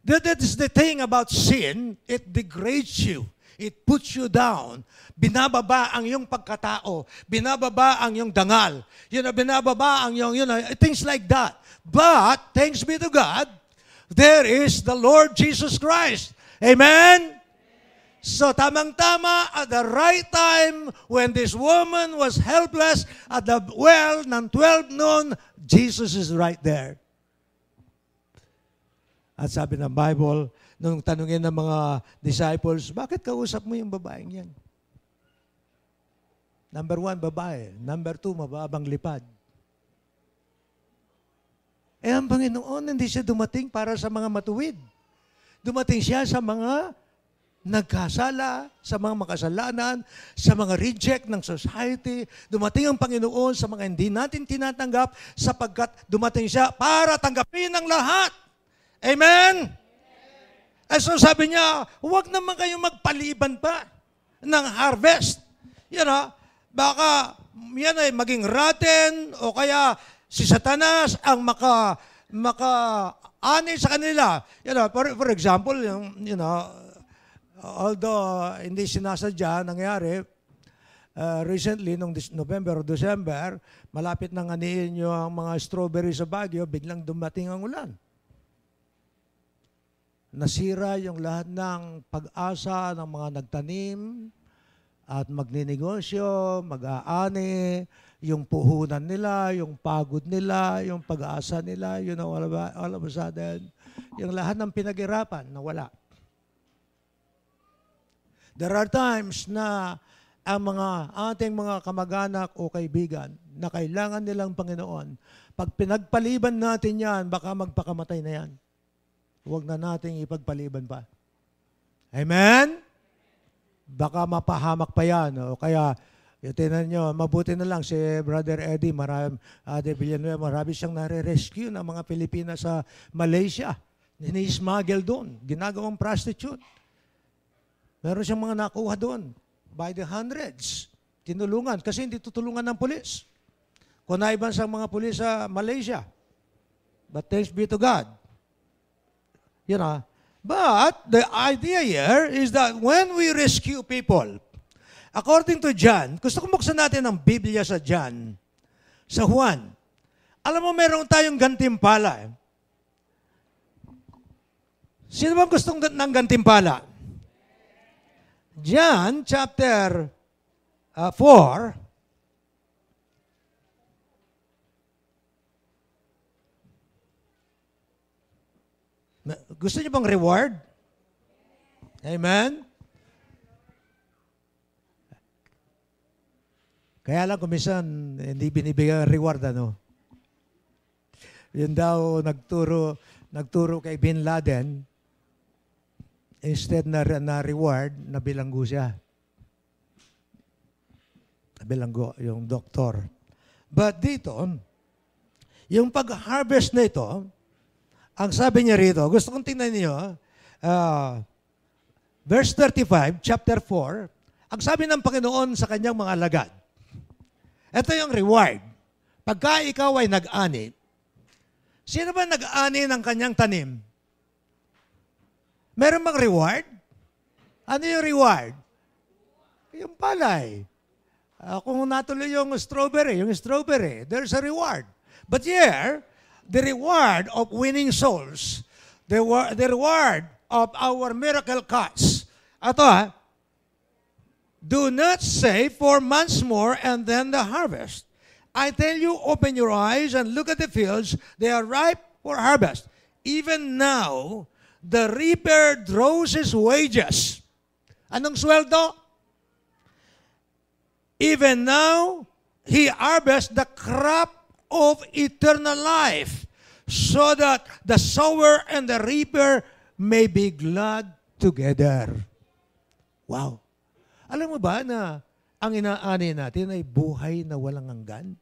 That is the thing about sin, it degrades you. It puts you down. Binababa ang iyong pagkatao. Binababa ang iyong dangal. Binababa ang iyong, things like that. But, thanks be to God, there is the Lord Jesus Christ. Amen? So, tamang-tama, at the right time, when this woman was helpless, at the well ng 12 noon, Jesus is right there. At sabi ng Bible, nung tanungin ng mga disciples, bakit kausap mo yung babaeng yan? Number 1, babae. Number 2, mababang lipad. Ang Panginoon, hindi siya dumating para sa mga matuwid. Dumating siya sa mga nagkasala, sa mga makasalanan, sa mga reject ng society. Dumating ang Panginoon sa mga hindi natin tinatanggap sapagkat dumating siya para tanggapin ang lahat. Amen? So sabi niya, huwag naman kayong magpaliban pa ng harvest. Baka yan ay maging rotten o kaya si Satanas ang maka-ani sa kanila. For example, although hindi sinasadya nangyari, recently, nung November o December, malapit nang anihin yung mga strawberry sa Baguio, biglang dumating ang ulan. Nasira yung lahat ng pag-asa ng mga nagtanim at magninegosyo, mag-aani, yung puhunan nila, yung pagod nila, yung pag-asa nila, all of a sudden, yung lahat ng pinag-irapan, nawala. There are times na ang ating mga kamag-anak o kaibigan na kailangan nilang Panginoon, pag pinagpaliban natin yan, baka magpakamatay na yan. Huwag na nating ipagpaliban pa. Amen? Baka mapahamak pa yan. O kaya, tinan nyo, mabuti na lang si Brother Eddie, Villanueva, marami siyang nare-rescue ng mga Pilipinas sa Malaysia. Ni-smuggle doon. Ginagawang prostitute. Meron siyang mga nakuha doon. By the hundreds. Tinulungan. Kasi hindi tutulungan ng pulis. Kunaiban sa mga pulis sa Malaysia. But thanks be to God. You know, but the idea here is that when we rescue people, according to John, gusto kong buksan natin ang Biblia sa John, sa Juan. Alam mo, meron tayong gantimpala. Sino bang gustong ng gantimpala? John chapter 4, gusto niyo bang reward? Amen? Kaya lang kumisan, hindi binibigyan reward, ano? Yun daw, nagturo kay Bin Laden, instead na reward, nabilanggo siya. Nabilanggo, yung doktor. But dito, yung pag-harvest na ito, ang sabi niya rito, gusto kong tingnan niyo, verse 35, chapter 4, ang sabi ng Panginoon sa kanyang mga alagad, ito yung reward. Pagka ikaw ay nag-ani, sino ba nag-ani ng kanyang tanim? Meron bang reward? Ano yung reward? Yung palay. Kung natuloy yung strawberry, there's a reward. But here, the reward of winning souls, the reward of our miracle cuts. Ito do not say 4 months more and then the harvest. I tell you, open your eyes and look at the fields. They are ripe for harvest. Even now, the reaper draws his wages. Anong sweldo? Even now, he harvests the crop of eternal life, so that the sower and the reaper may be glad together. Wow. Alam mo ba na ang inaani natin ay buhay na walang hanggan?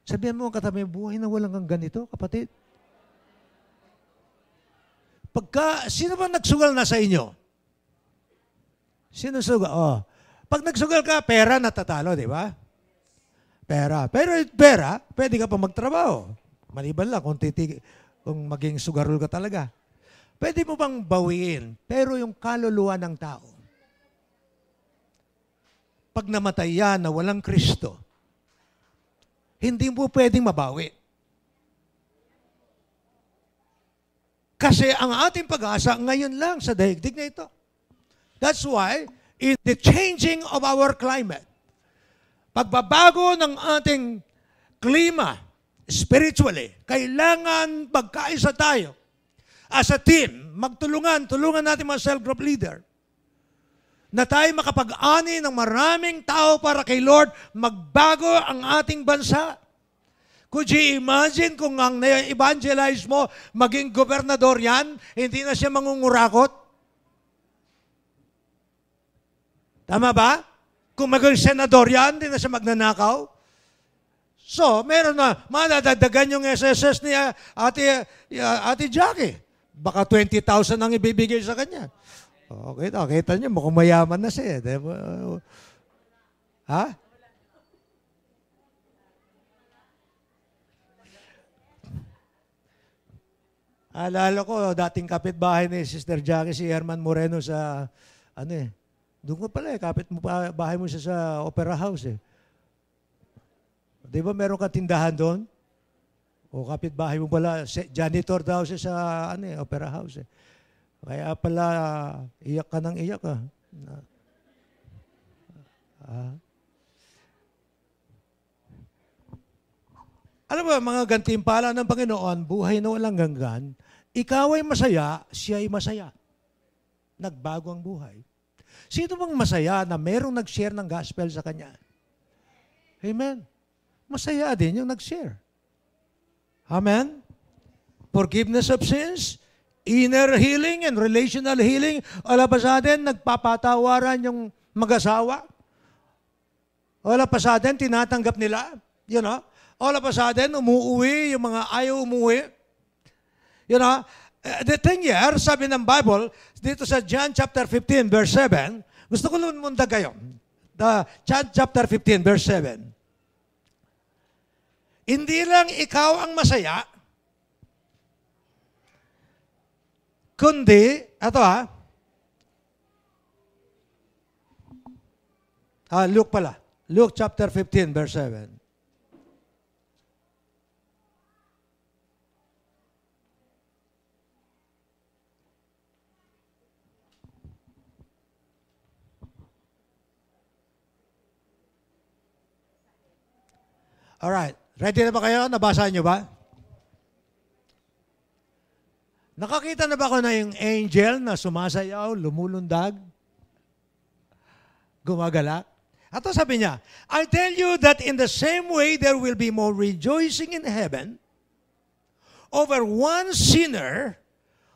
Sabihan mo ang katabi, buhay na walang hanggan ito, kapatid. Sino ba nagsugal na sa inyo? Sino sugal? Pag nagsugal ka, pera natatalo, di ba? Pera. Pero pera, pwede ka pa magtrabaho. Maliban lang kung maging sugarol ka talaga. Pwede mo bang bawiin? Pero yung kaluluwa ng tao, pag namatay yan na walang Kristo, hindi mo pwedeng mabawi. Kasi ang ating pag-asa ngayon lang sa daigdig na ito. That's why, in the changing of our climate, pagbabago ng ating klima, spiritually, kailangan magkaisa tayo. As a team, tulungan natin mga cell group leader, na tayo makapag-ani ng maraming tao para kay Lord, magbago ang ating bansa. Could you imagine kung ang na-evangelize mo, maging gobernador yan, hindi na siya mangungurakot? Tama ba? Kung maging senador yan, hindi na siya magnanakaw. So, meron na, madadagdagan yung SSS ni Ate Jackie. Baka 20,000 ang ibibigay sa kanya. Okay, kita niyo, mukhang mayaman na siya. Ha? Alala ko, dating kapitbahay ni Sister Jackie, si Herman Moreno sa, Doon ko pala kapit mo pa, bahay mo siya sa Opera House eh. Di ba meron kang tindahan doon? O kapit bahay mo pala, janitor daw siya sa Opera House eh. Kaya pala, iyak ka ng iyak ah. Alam mo, mga gantimpala ng Panginoon, buhay na walang hanggan, ikaw ay masaya, siya ay masaya. Nagbago ang buhay. Sino bang masaya na merong nag-share ng gospel sa kanya? Amen. Masaya din yung nag-share. Amen. Forgiveness of sins, inner healing and relational healing. Wala pa sa atin, nagpapatawaran yung mag-asawa. Wala pa sa atin, tinatanggap nila. You know? Wala pa sa atin, umuwi, yung mga ayaw umuwi. You know? The thing here, sabi ng Bible, dito sa John chapter 15, verse 7, gusto ko lumundag kayo. John chapter 15, verse 7. Hindi lang ikaw ang masaya, kundi, Luke pala. Luke chapter 15, verse 7. Alright. Ready na ba kayo? Nabasa niyo ba? Nakakita na ba ako na yung angel na sumasayaw, lumulundag, gumagalak? At sabi niya, I tell you that in the same way there will be more rejoicing in heaven over one sinner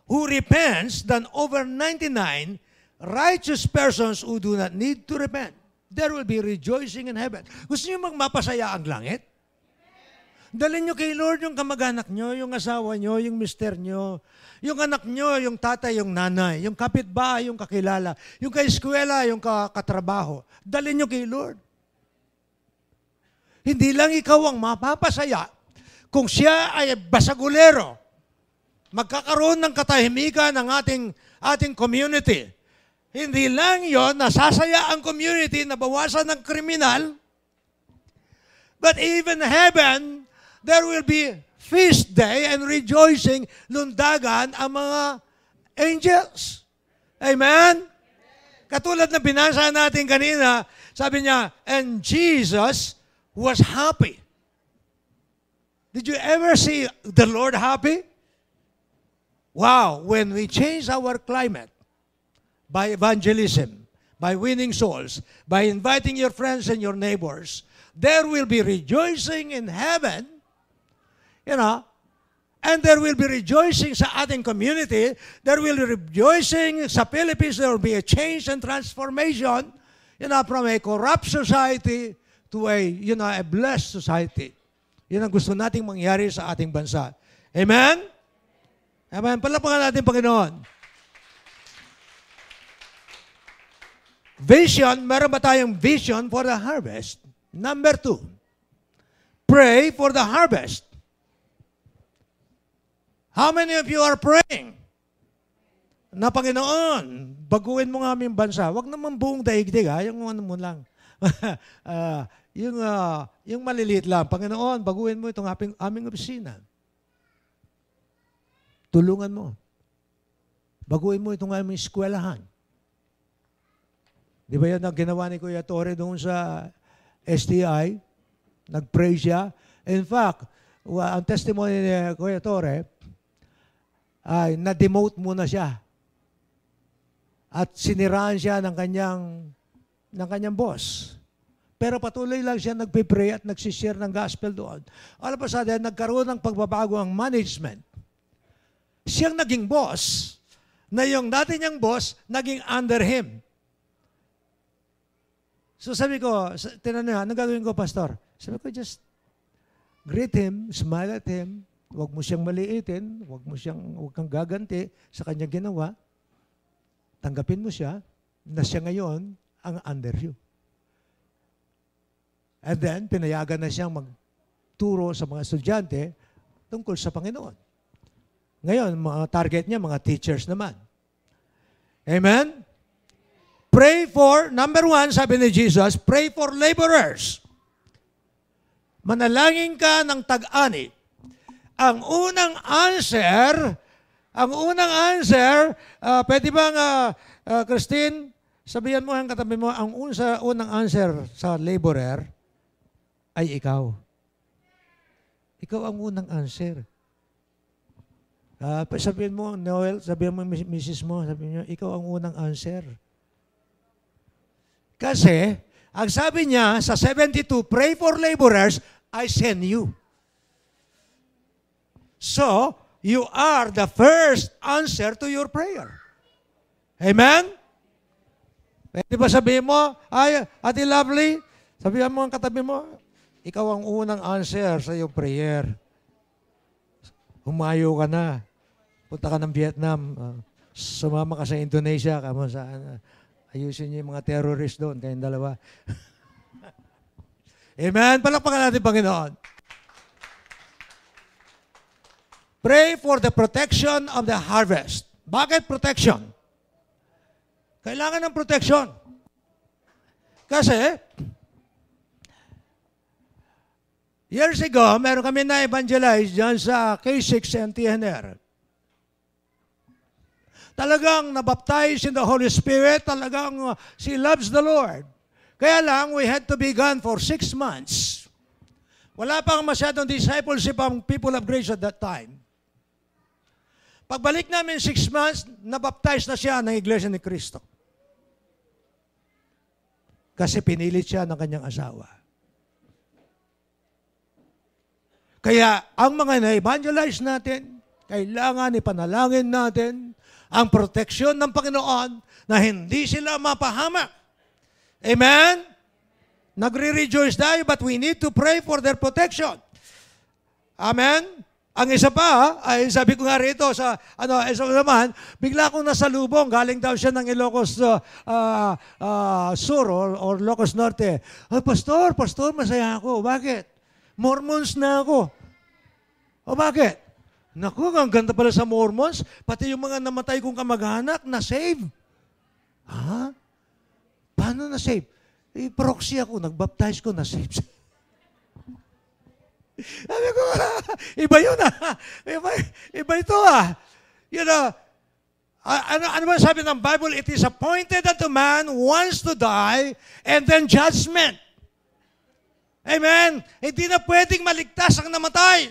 who repents than over 99 righteous persons who do not need to repent. There will be rejoicing in heaven. Gusto niyo magmapasaya ang langit? Dalhin nyo kay Lord yung kamag-anak nyo, yung asawa nyo, yung mister nyo, yung anak nyo, yung tatay, yung nanay, yung kapitbahay, yung kakilala, yung kaeskwela, yung katrabaho. Dalhin nyo kay Lord. Hindi lang ikaw ang mapapasaya kung siya ay basagulero, magkakaroon ng katahimikan ng ating community. Hindi lang yon nasasaya ang community, nabawasan ng kriminal, but even heaven, there will be feast day and rejoicing, lundagan ang mga angels. Amen? Katulad na binasa natin kanina, sabi niya, and Jesus was happy. Did you ever see the Lord happy? Wow, when we change our climate by evangelism, by winning souls, by inviting your friends and your neighbors, there will be rejoicing in heaven, you know, and there will be rejoicing sa ating community, there will be rejoicing sa Philippines, there will be a change and transformation, you know, from a corrupt society to a blessed society. Yun ang gusto nating mangyari sa ating bansa. Amen? Amen. Palapakan natin, Panginoon. Vision, meron ba tayong vision for the harvest? Number 2, pray for the harvest. How many of you are praying? Na Panginoon, baguhin mo nga aming bansa. Huwag naman buong daigdig, yung ano mo lang. Yung maliliit lang. Panginoon, baguhin mo itong aming opisina. Tulungan mo. Baguhin mo itong aming eskwelahan. Di ba yan ang ginawa ni Kuya Torre doon sa STI? Nag-pray siya. In fact, ang testimony ni Kuya Torre ay na-demote muna siya. At siniraan siya ng kanyang boss. Pero patuloy lang siya nagpipray at nagsishare ng gospel doon. All of a sudden, nagkaroon ng pagbabago ang management. Siyang naging boss, na yung dati niyang boss, naging under him. So sabi ko, tinanong niya, anong gagawin ko, Pastor? Sabi ko, just greet him, smile at him, huwag mo siyang maliitin, huwag kang gaganti sa kanyang ginawa. Tanggapin mo siya, na siya ngayon ang under you. And then, pinayagan na siyang magturo sa mga estudyante tungkol sa Panginoon. Ngayon, mga target niya, mga teachers naman. Amen? Pray for, number one, sabi ni Jesus, pray for laborers. Manalangin ka ng tag-ani. Ang unang answer, pwede bang, Christine, sabihan mo ang katabi mo, ang unang answer sa laborer ay ikaw. Ikaw ang unang answer. Sabihin mo, Noel, sabihin mo, Mrs. mo, sabihin niyo, ikaw ang unang answer. Kasi, ang sabi niya sa 72, pray for laborers, I send you. So, you are the first answer to your prayer. Amen? Pwede ba sabihin mo, ay, Ate Lovely, sabihin mo ang katabi mo, ikaw ang unang answer sa iyong prayer. Humayo ka na. Punta ka ng Vietnam. Sumama ka sa Indonesia. Ayusin niyo yung mga terrorist doon. Kayong dalawa. Amen? Palakpakan natin, Panginoon. Pray for the protection of the harvest. Bakit protection? Kailangan ng protection. Kasi, years ago, meron kami na-evangelize dyan sa K6 and TNR. Talagang nabaptize in the Holy Spirit. Talagang she loves the Lord. Kaya lang, we had to be gone for 6 months. Wala pang masyadong discipleship ang people of grace at that time. Pagbalik namin 6 months, nabaptize na siya ng Iglesia ni Cristo. Kasi pinilit siya ng kanyang asawa. Kaya ang mga na-evangelize natin, kailangan ipanalangin natin ang proteksyon ng Panginoon na hindi sila mapahamak. Amen? Nagre-rejoice tayo, but we need to pray for their protection. Amen? Ang isa pa, ay sabi ko nga rito sa, isa naman, bigla akong nasa lubong, galing daw siya ng Ilocos Sur or Ilocos Norte. Ay, Pastor, masaya ako. Bakit? Mormons na ako. O bakit? Naku, ang ganda pala sa Mormons, pati yung mga namatay kong kamag-anak, na-save. Ha? Paano na-save? Proxy ako, nagbaptize ko, na-save. Sabi ko, iba yun Iba ito You know, ano ba sabi ng Bible? It is appointed unto man once to die and then judgment. Amen? Hindi na pwedeng maligtas ang namatay.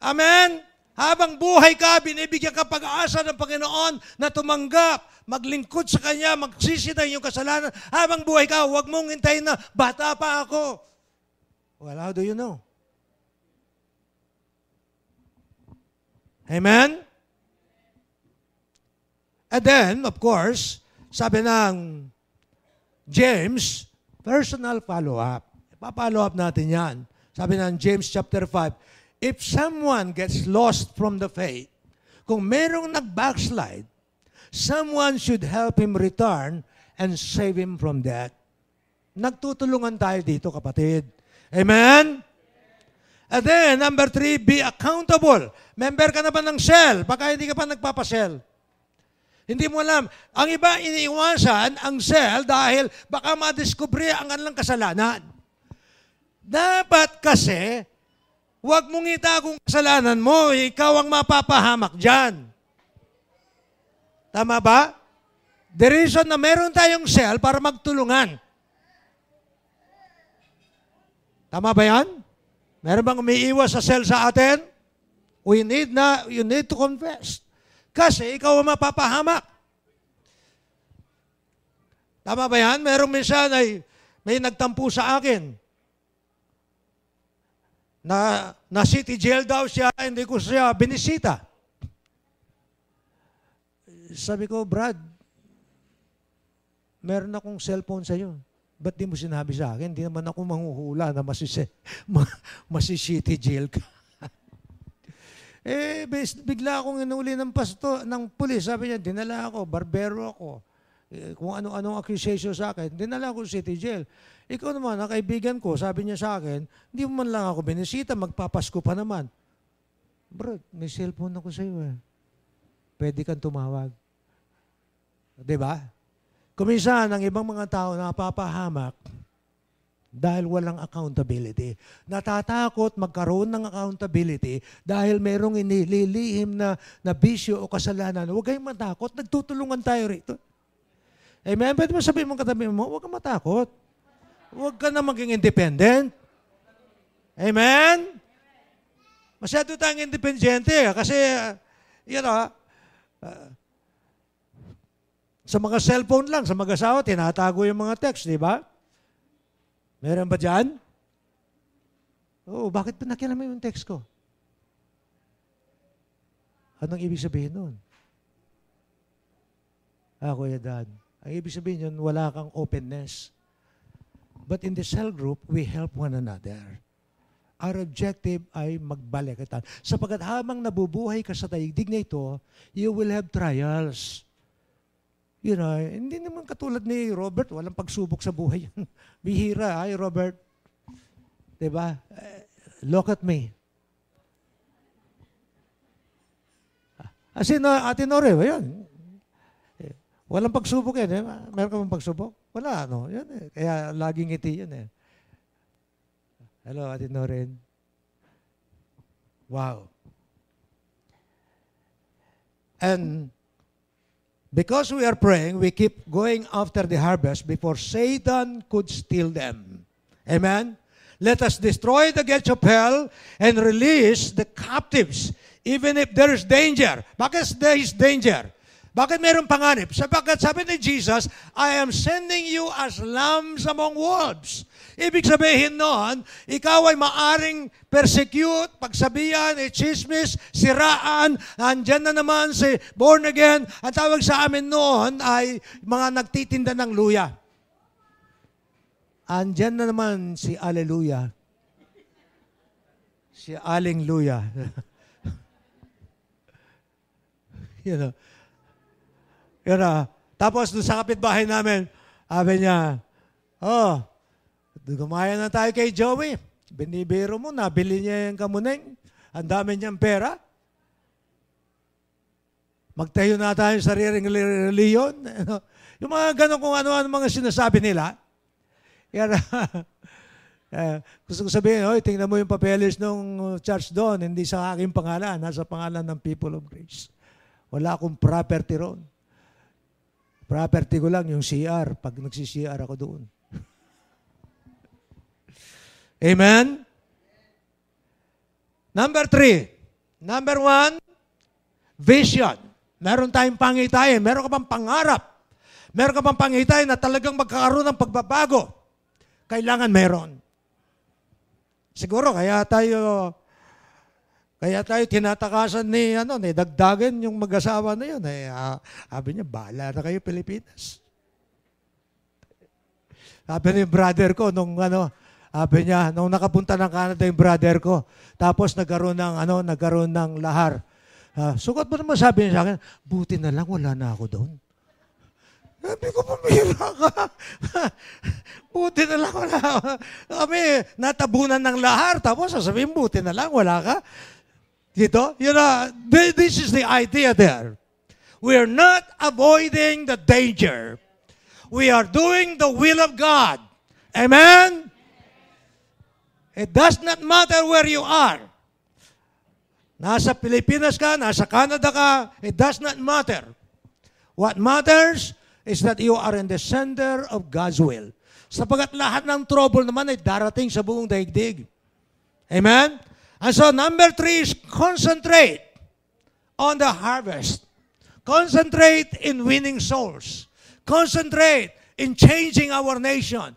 Amen? Habang buhay ka, binibigyan ka pag-asa ng Panginoon na tumanggap, maglingkod sa Kanya, magsisi ng iyong kasalanan. Habang buhay ka, huwag mong hintayin na, bata pa ako. Well, how do you know? Amen? And then, of course, sabi ng James, personal follow-up. Pa-follow up natin yan. Sabi ng James chapter 5, if someone gets lost from the faith, kung merong nag-backslide, someone should help him return and save him from that. Nagtutulungan tayo dito, kapatid. Amen? And then, number 3, be accountable. Member ka na ba ng cell? Baka hindi ka pa nagpapasell. Hindi mo alam. Ang iba, iniiwasan ang cell dahil baka madiskubre ang kanilang kasalanan. Dapat kasi, huwag mong itagong kasalanan mo, ikaw ang mapapahamak dyan. Tama ba? The reason na meron tayong cell para magtulungan. Tama ba yan? Meron bang umiiwas sa cell sa atin? You need to confess. Kasi ikaw ang mapapahamak. Tama ba yan? Meron minsan ay may nagtampo sa akin. Na city jail daw siya, hindi ko siya binisita. Sabi ko, Brad, meron akong cellphone sa'yo. Ba't di mo sinabi sa akin? Hindi naman ako manghuhula na masisity jail ka. Bigla akong inuli ng pulis. Sabi niya, dinala ako, barbero ako. Kung ano-anong accusation sa akin, dinala ako sa city jail. Ikaw naman, ang kaibigan ko, sabi niya sa akin, hindi mo man lang ako binisita, magpapasko pa naman. Bro, may cellphone ako sa iyo. Pwede kang tumawag. Diba? Kuminsan, ang ibang mga tao napapahamak dahil walang accountability. Natatakot magkaroon ng accountability dahil merong inililihim na bisyo o kasalanan. Huwag kayong matakot, nagtutulungan tayo rito. Amen? Pwede mo sabihin mong katabi mo, huwag kang matakot. Huwag ka na maging independent. Amen? Masyado tayong independente kasi, sa mga cellphone lang, sa mag-asawa, tinatago yung mga text, di ba? Meron ba dyan? Oo, bakit pa nakialam mo yung text ko? Anong ibig sabihin nun? Kuya Dan, ang ibig sabihin yun, wala kang openness. But in the cell group, we help one another. Our objective ay magbalikitan. Sapagkat habang nabubuhay ka sa daigdig na ito, you will have trials. Hindi naman katulad ni Robert, walang pagsubok sa buhay. Bihira, ay Robert. Diba? Look at me. As in, Ate Nore, yun. Walang pagsubok yan. Meron ka bang pagsubok? Wala, no? Yan, kaya laging ngiti yan. Hello, Ate Noren. Wow. And because we are praying, we keep going after the harvest before Satan could steal them. Amen? Let us destroy the gates of hell and release the captives, even if there is danger. Bakit there is danger? Bakit mayroong panganib? Sapagkat sabi ni Jesus, I am sending you as lambs among wolves. Ibig sabihin noon, ikaw ay maaring persecute, pagsabihan, chismis, siraan, andyan na naman si born again. Ang tawag sa amin noon ay mga nagtitinda ng luya. Andyan na naman si Alleluia. Si Aling Luya. Tapos doon sa kapitbahay namin, sabi niya, gumaya na tayo kay Joey. Binibiro mo, nabili niya yung kamuneng. Ang dami niyang pera. Magtayo na tayo sa sariling reliyon. Yung mga ganun kung ano-ano mga sinasabi nila. Gusto ko sabihin, tingnan mo yung papeles ng church doon, hindi sa aking pangalan, nasa pangalan ng People of Grace. Wala akong property ron. Property ko lang yung CR, pag nagsi-CR ako doon. Amen? Number 3. Number 1, vision. Meron tayong pangitahin. Meron ka bang pangarap? Meron ka bang pangitahin na talagang magkakaroon ng pagbabago? Kailangan meron. Siguro, kaya tayo tinatakasan ni dagdagan yung mag-asawa na yun. Sabi niya, bahala na kayo Pilipinas. Sabi ni brother ko, sabi niya, nung nakapunta ng Canada yung brother ko, tapos nagkaroon ng lahar. Sukat mo naman sabi niya sa akin, buti na lang wala na ako doon. Sabi ko, pamira ka. Buti na lang wala ako. Kami, natabunan ng lahar, tapos sasabihin, buti na lang wala ka. Dito, this is the idea there. We are not avoiding the danger. We are doing the will of God. Amen? It does not matter where you are. Nasa Pilipinas ka, nasa Canada ka, it does not matter. What matters is that you are in the center of God's will. Sapagat lahat ng trouble naman ay darating sa buong daigdig. Amen? And so number 3 is concentrate on the harvest. Concentrate in winning souls. Concentrate in changing our nation.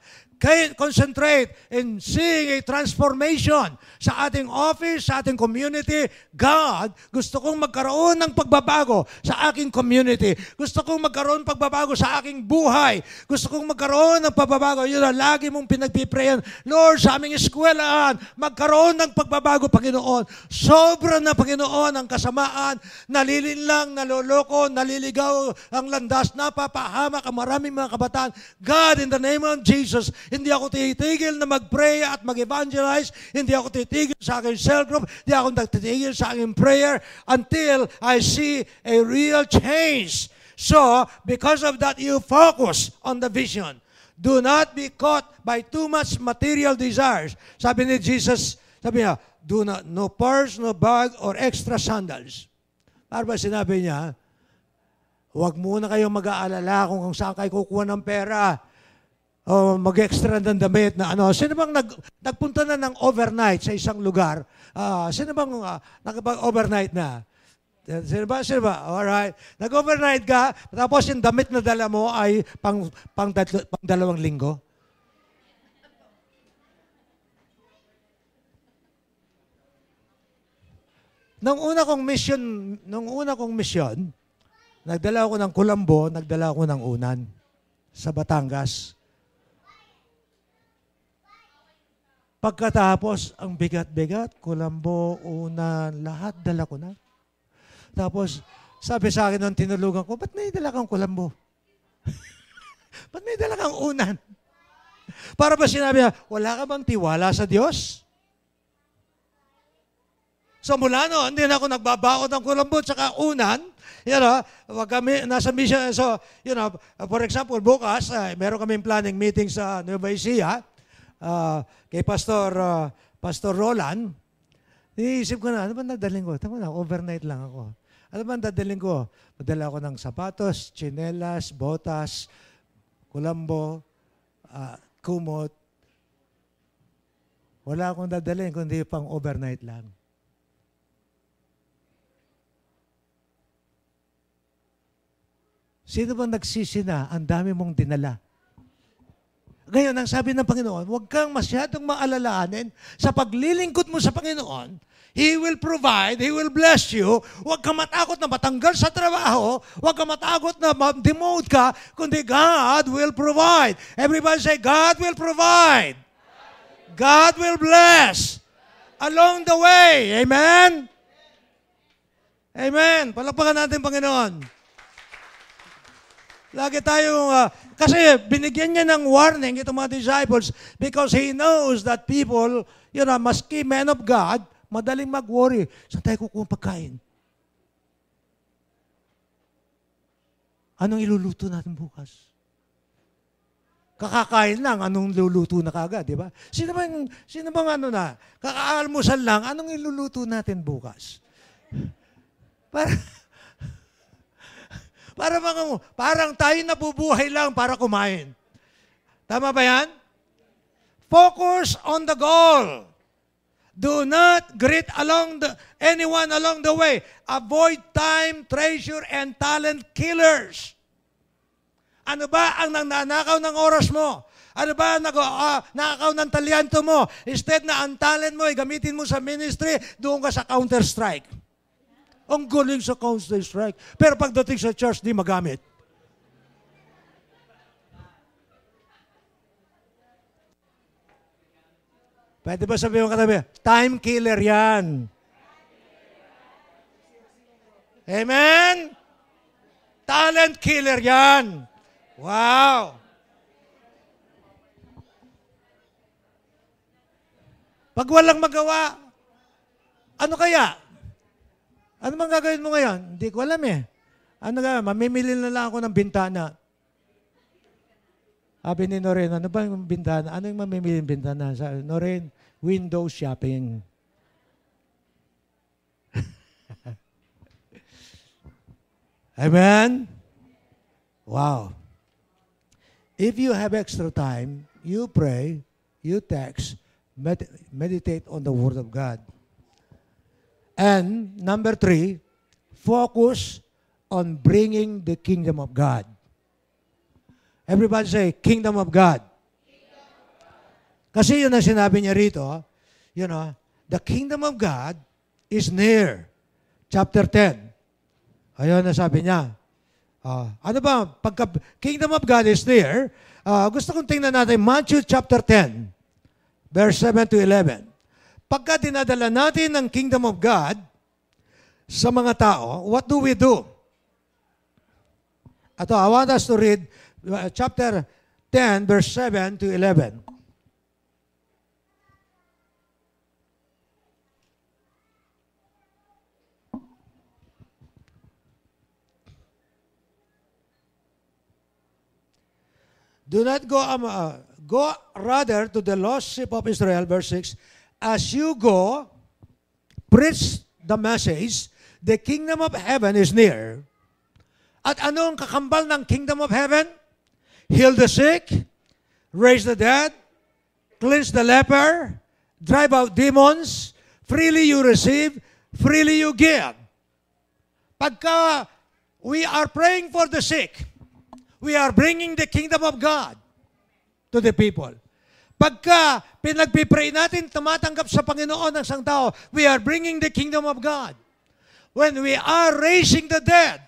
Concentrate in seeing a transformation sa ating office, sa ating community. God, gusto kong magkaroon ng pagbabago sa aking community. Gusto kong magkaroon ng pagbabago sa aking buhay. Gusto kong magkaroon ng pagbabago. Yun ang lagi mong pinagpiprayan. Lord, sa aming eskwelahan, magkaroon ng pagbabago, Panginoon. Sobra na, Panginoon, ang kasamaan. Nalilinlang, naloloko, naliligaw ang landas, napapahamak ang maraming mga kabataan. God, in the name of Jesus, hindi ako titigil na mag-pray at mag-evangelize. Hindi ako titigil sa aking cell group. Hindi ako titigil sa aking prayer until I see a real change. So, because of that, you focus on the vision. Do not be caught by too much material desires. Sabi ni Jesus, sabi niya, do not, no purse, no bag, or extra sandals. Para ba sinabi niya, huwag muna kayong mag-aalala kung saan kayo kukuha ng pera o mag-extra ng damit na ano. Sino bang nagpunta na ng overnight sa isang lugar? Sino bang nag-overnight na? Sino ba? Alright. Nag-overnight ka, tapos yung damit na dala mo ay pang 2 linggo. Nung una kong mission, nagdala ako ng kulambo, nagdala ako ng unan sa Batangas. Pagkatapos, ang bigat-bigat, kulambo, unan, lahat dala ko na. Tapos, sabi sa akin nung tinulugan ko, ba't may dala kang kulambo? Ba't may dala kang unan? Para ba sinabi niya, wala ka bang tiwala sa Diyos? So mula no, hindi na ako nagbabaon ng kulambo at saka unan. Wag kami, nasa mission. So, for example, bukas, meron kaming planning meeting sa Nueva Ecija kay Pastor Roland. Iniisip ko na, ano ba nadaling ko? Tama na, overnight lang ako. Ano ba nadaling ko? Madala ako ng sapatos, tsinelas, botas, kulambo, kumot. Wala akong dadalhin kundi pang overnight lang. Sino bang nagsisi na? Ang dami mong dinala. Ngayon, ang sabi ng Panginoon, huwag kang masyadong maalalahanin sa paglilingkod mo sa Panginoon. He will provide, He will bless you. Huwag kang matakot na matanggal sa trabaho. Huwag kang matakot na ma-demote ka, kundi God will provide. Everybody say, God will provide. God will bless. Along the way. Amen? Amen. Palakpakan natin, Panginoon. Lagi tayong, kasi binigyan niya ng warning itong mga disciples because He knows that people, maski men of God, madaling mag-worry. Saan tayo kukuha pagkain? Anong iluluto natin bukas? Kakakain lang, anong luluto na kagad, di ba? Sino bang kakaalmusal lang, anong iluluto natin bukas? Parang tayo nabubuhay lang para kumain. Tama ba yan? Focus on the goal. Do not greet anyone along the way. Avoid time, treasure, and talent killers. Ano ba ang nanakaw ng oras mo? Ano ba ang nakakaw ng talento mo? Instead na ang talent mo ay gamitin mo sa ministry, doon ka sa Counter-Strike. Ang galing sa Counter-Strike. Pero pagdating sa church, di magamit. Pwede ba sabihin mo katabi? Time killer yan. Amen? Talent killer yan. Wow! Pag walang magawa, ano kaya? Ano bang gagawin mo ngayon? Hindi ko alam eh. Ano ga? Mamimili na lang ako ng bintana. Sabi ni Noren, ano ba yung bintana? Ano yung mamimili ng bintana? Sabi, Noren, window shopping. Amen? Wow. If you have extra time, you pray, you text, meditate on the Word of God. And number 3, focus on bringing the kingdom of God. Everybody say, kingdom of God. Kasi yun ang sinabi niya rito, the kingdom of God is near. Chapter 10. Ayun na sabi niya. Ano ba? Pagka kingdom of God is near, gusto kong tingnan natin Matthew chapter 10, verse 7 to 11. Pagka dinadala natin ng kingdom of God sa mga tao, what do we do? Ito, I want us to read chapter 10, verse 7 to 11. Do not go rather to the lost sheep of Israel, verse 6, as you go, preach the message, the kingdom of heaven is near. At ano ang kakambal ng kingdom of heaven? Heal the sick, raise the dead, cleanse the leper, drive out demons, freely you receive, freely you give. Pagka we are praying for the sick, we are bringing the kingdom of God to the people. Pagka pinagpipray natin, tumatanggap sa Panginoon ng isang tao, we are bringing the kingdom of God. When we are raising the dead,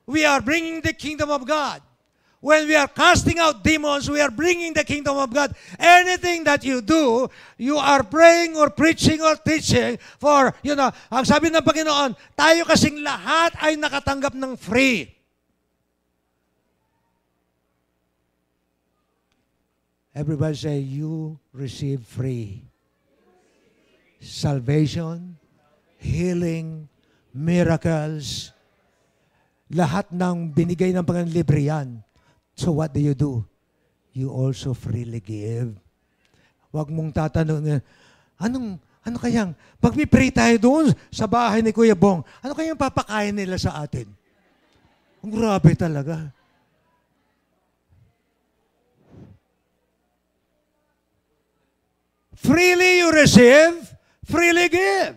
we are bringing the kingdom of God. When we are casting out demons, we are bringing the kingdom of God. Anything that you do, you are praying or preaching or teaching for, ang sabi ng Panginoon, tayo kasing lahat ay nakatanggap ng free. Everybody say, you receive free. Salvation, healing, miracles, lahat ng binigay ng Panginoon, libre yan. So what do? You also freely give. Huwag mong tatanungin, ano kayang, pag may pray tayo doon sa bahay ni Kuya Bong, ano kayang papakain nila sa atin? Ang grabe talaga. Freely you receive, freely give.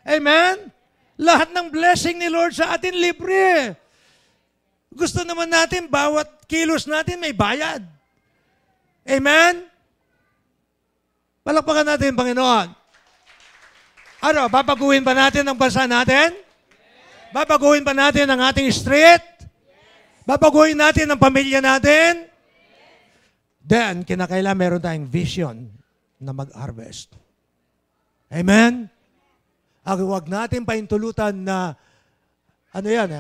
Amen? Lahat ng blessing ni Lord sa atin, libre. Gusto naman natin, bawat kilos natin may bayad. Amen? Palakpakan natin, Panginoon. Ano, babaguhin ba natin ang bansa natin? Babaguhin ba natin ang ating street? Babaguhin natin ang pamilya natin? Then, kinakailangan meron tayong vision na mag-harvest. Amen? Huwag natin paintulutan na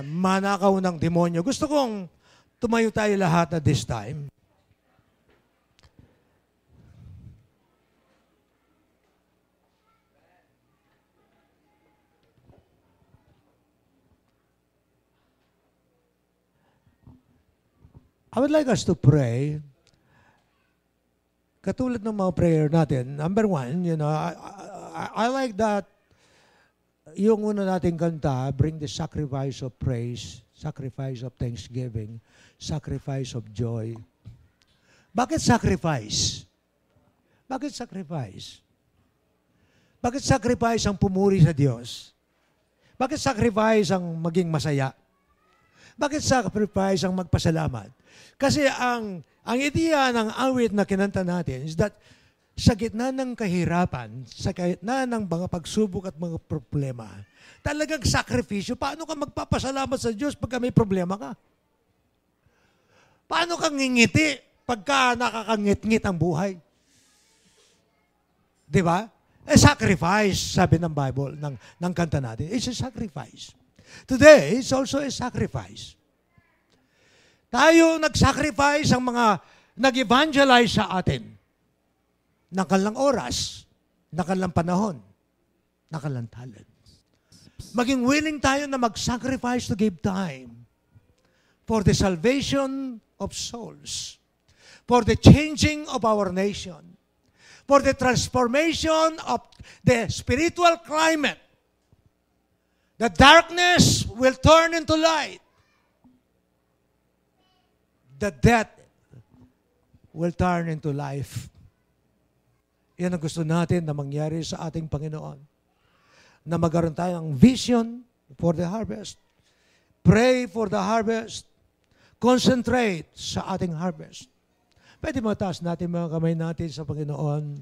manakaw ng demonyo. Gusto kong tumayo tayo lahat at this time. I would like us to pray. Katulad ng mga prayer natin, number one, I like that yung una nating kanta, bring the sacrifice of praise, sacrifice of thanksgiving, sacrifice of joy. Bakit sacrifice? Bakit sacrifice? Bakit sacrifice ang pumuri sa Diyos? Bakit sacrifice ang maging masaya? Bakit sacrifice ang magpasalamat? Kasi ang ideya ng awit na kinanta natin is that sa gitna ng kahirapan, sa gitna ng mga pagsubok at mga problema, talagang sakripisyo. Paano ka magpapasalamat sa Diyos pagka may problema ka? Paano kang ngingiti pagka nakakangit-ngit ang buhay? Di ba? Sacrifice, sabi ng Bible, ng kanta natin. It's a sacrifice. Today, it's also a sacrifice. Tayo nag-sacrifice ang mga nag-evangelize sa atin. Nakalang oras, nakalang panahon, nakalang talent. Maging willing tayo na mag-sacrifice to give time for the salvation of souls, for the changing of our nation, for the transformation of the spiritual climate. The darkness will turn into light. The death will turn into life. Yan ang gusto natin na mangyari sa ating Panginoon. Na magkaroon tayo ng vision for the harvest. Pray for the harvest. Concentrate sa ating harvest. Pwede mataas natin mga kamay natin sa Panginoon.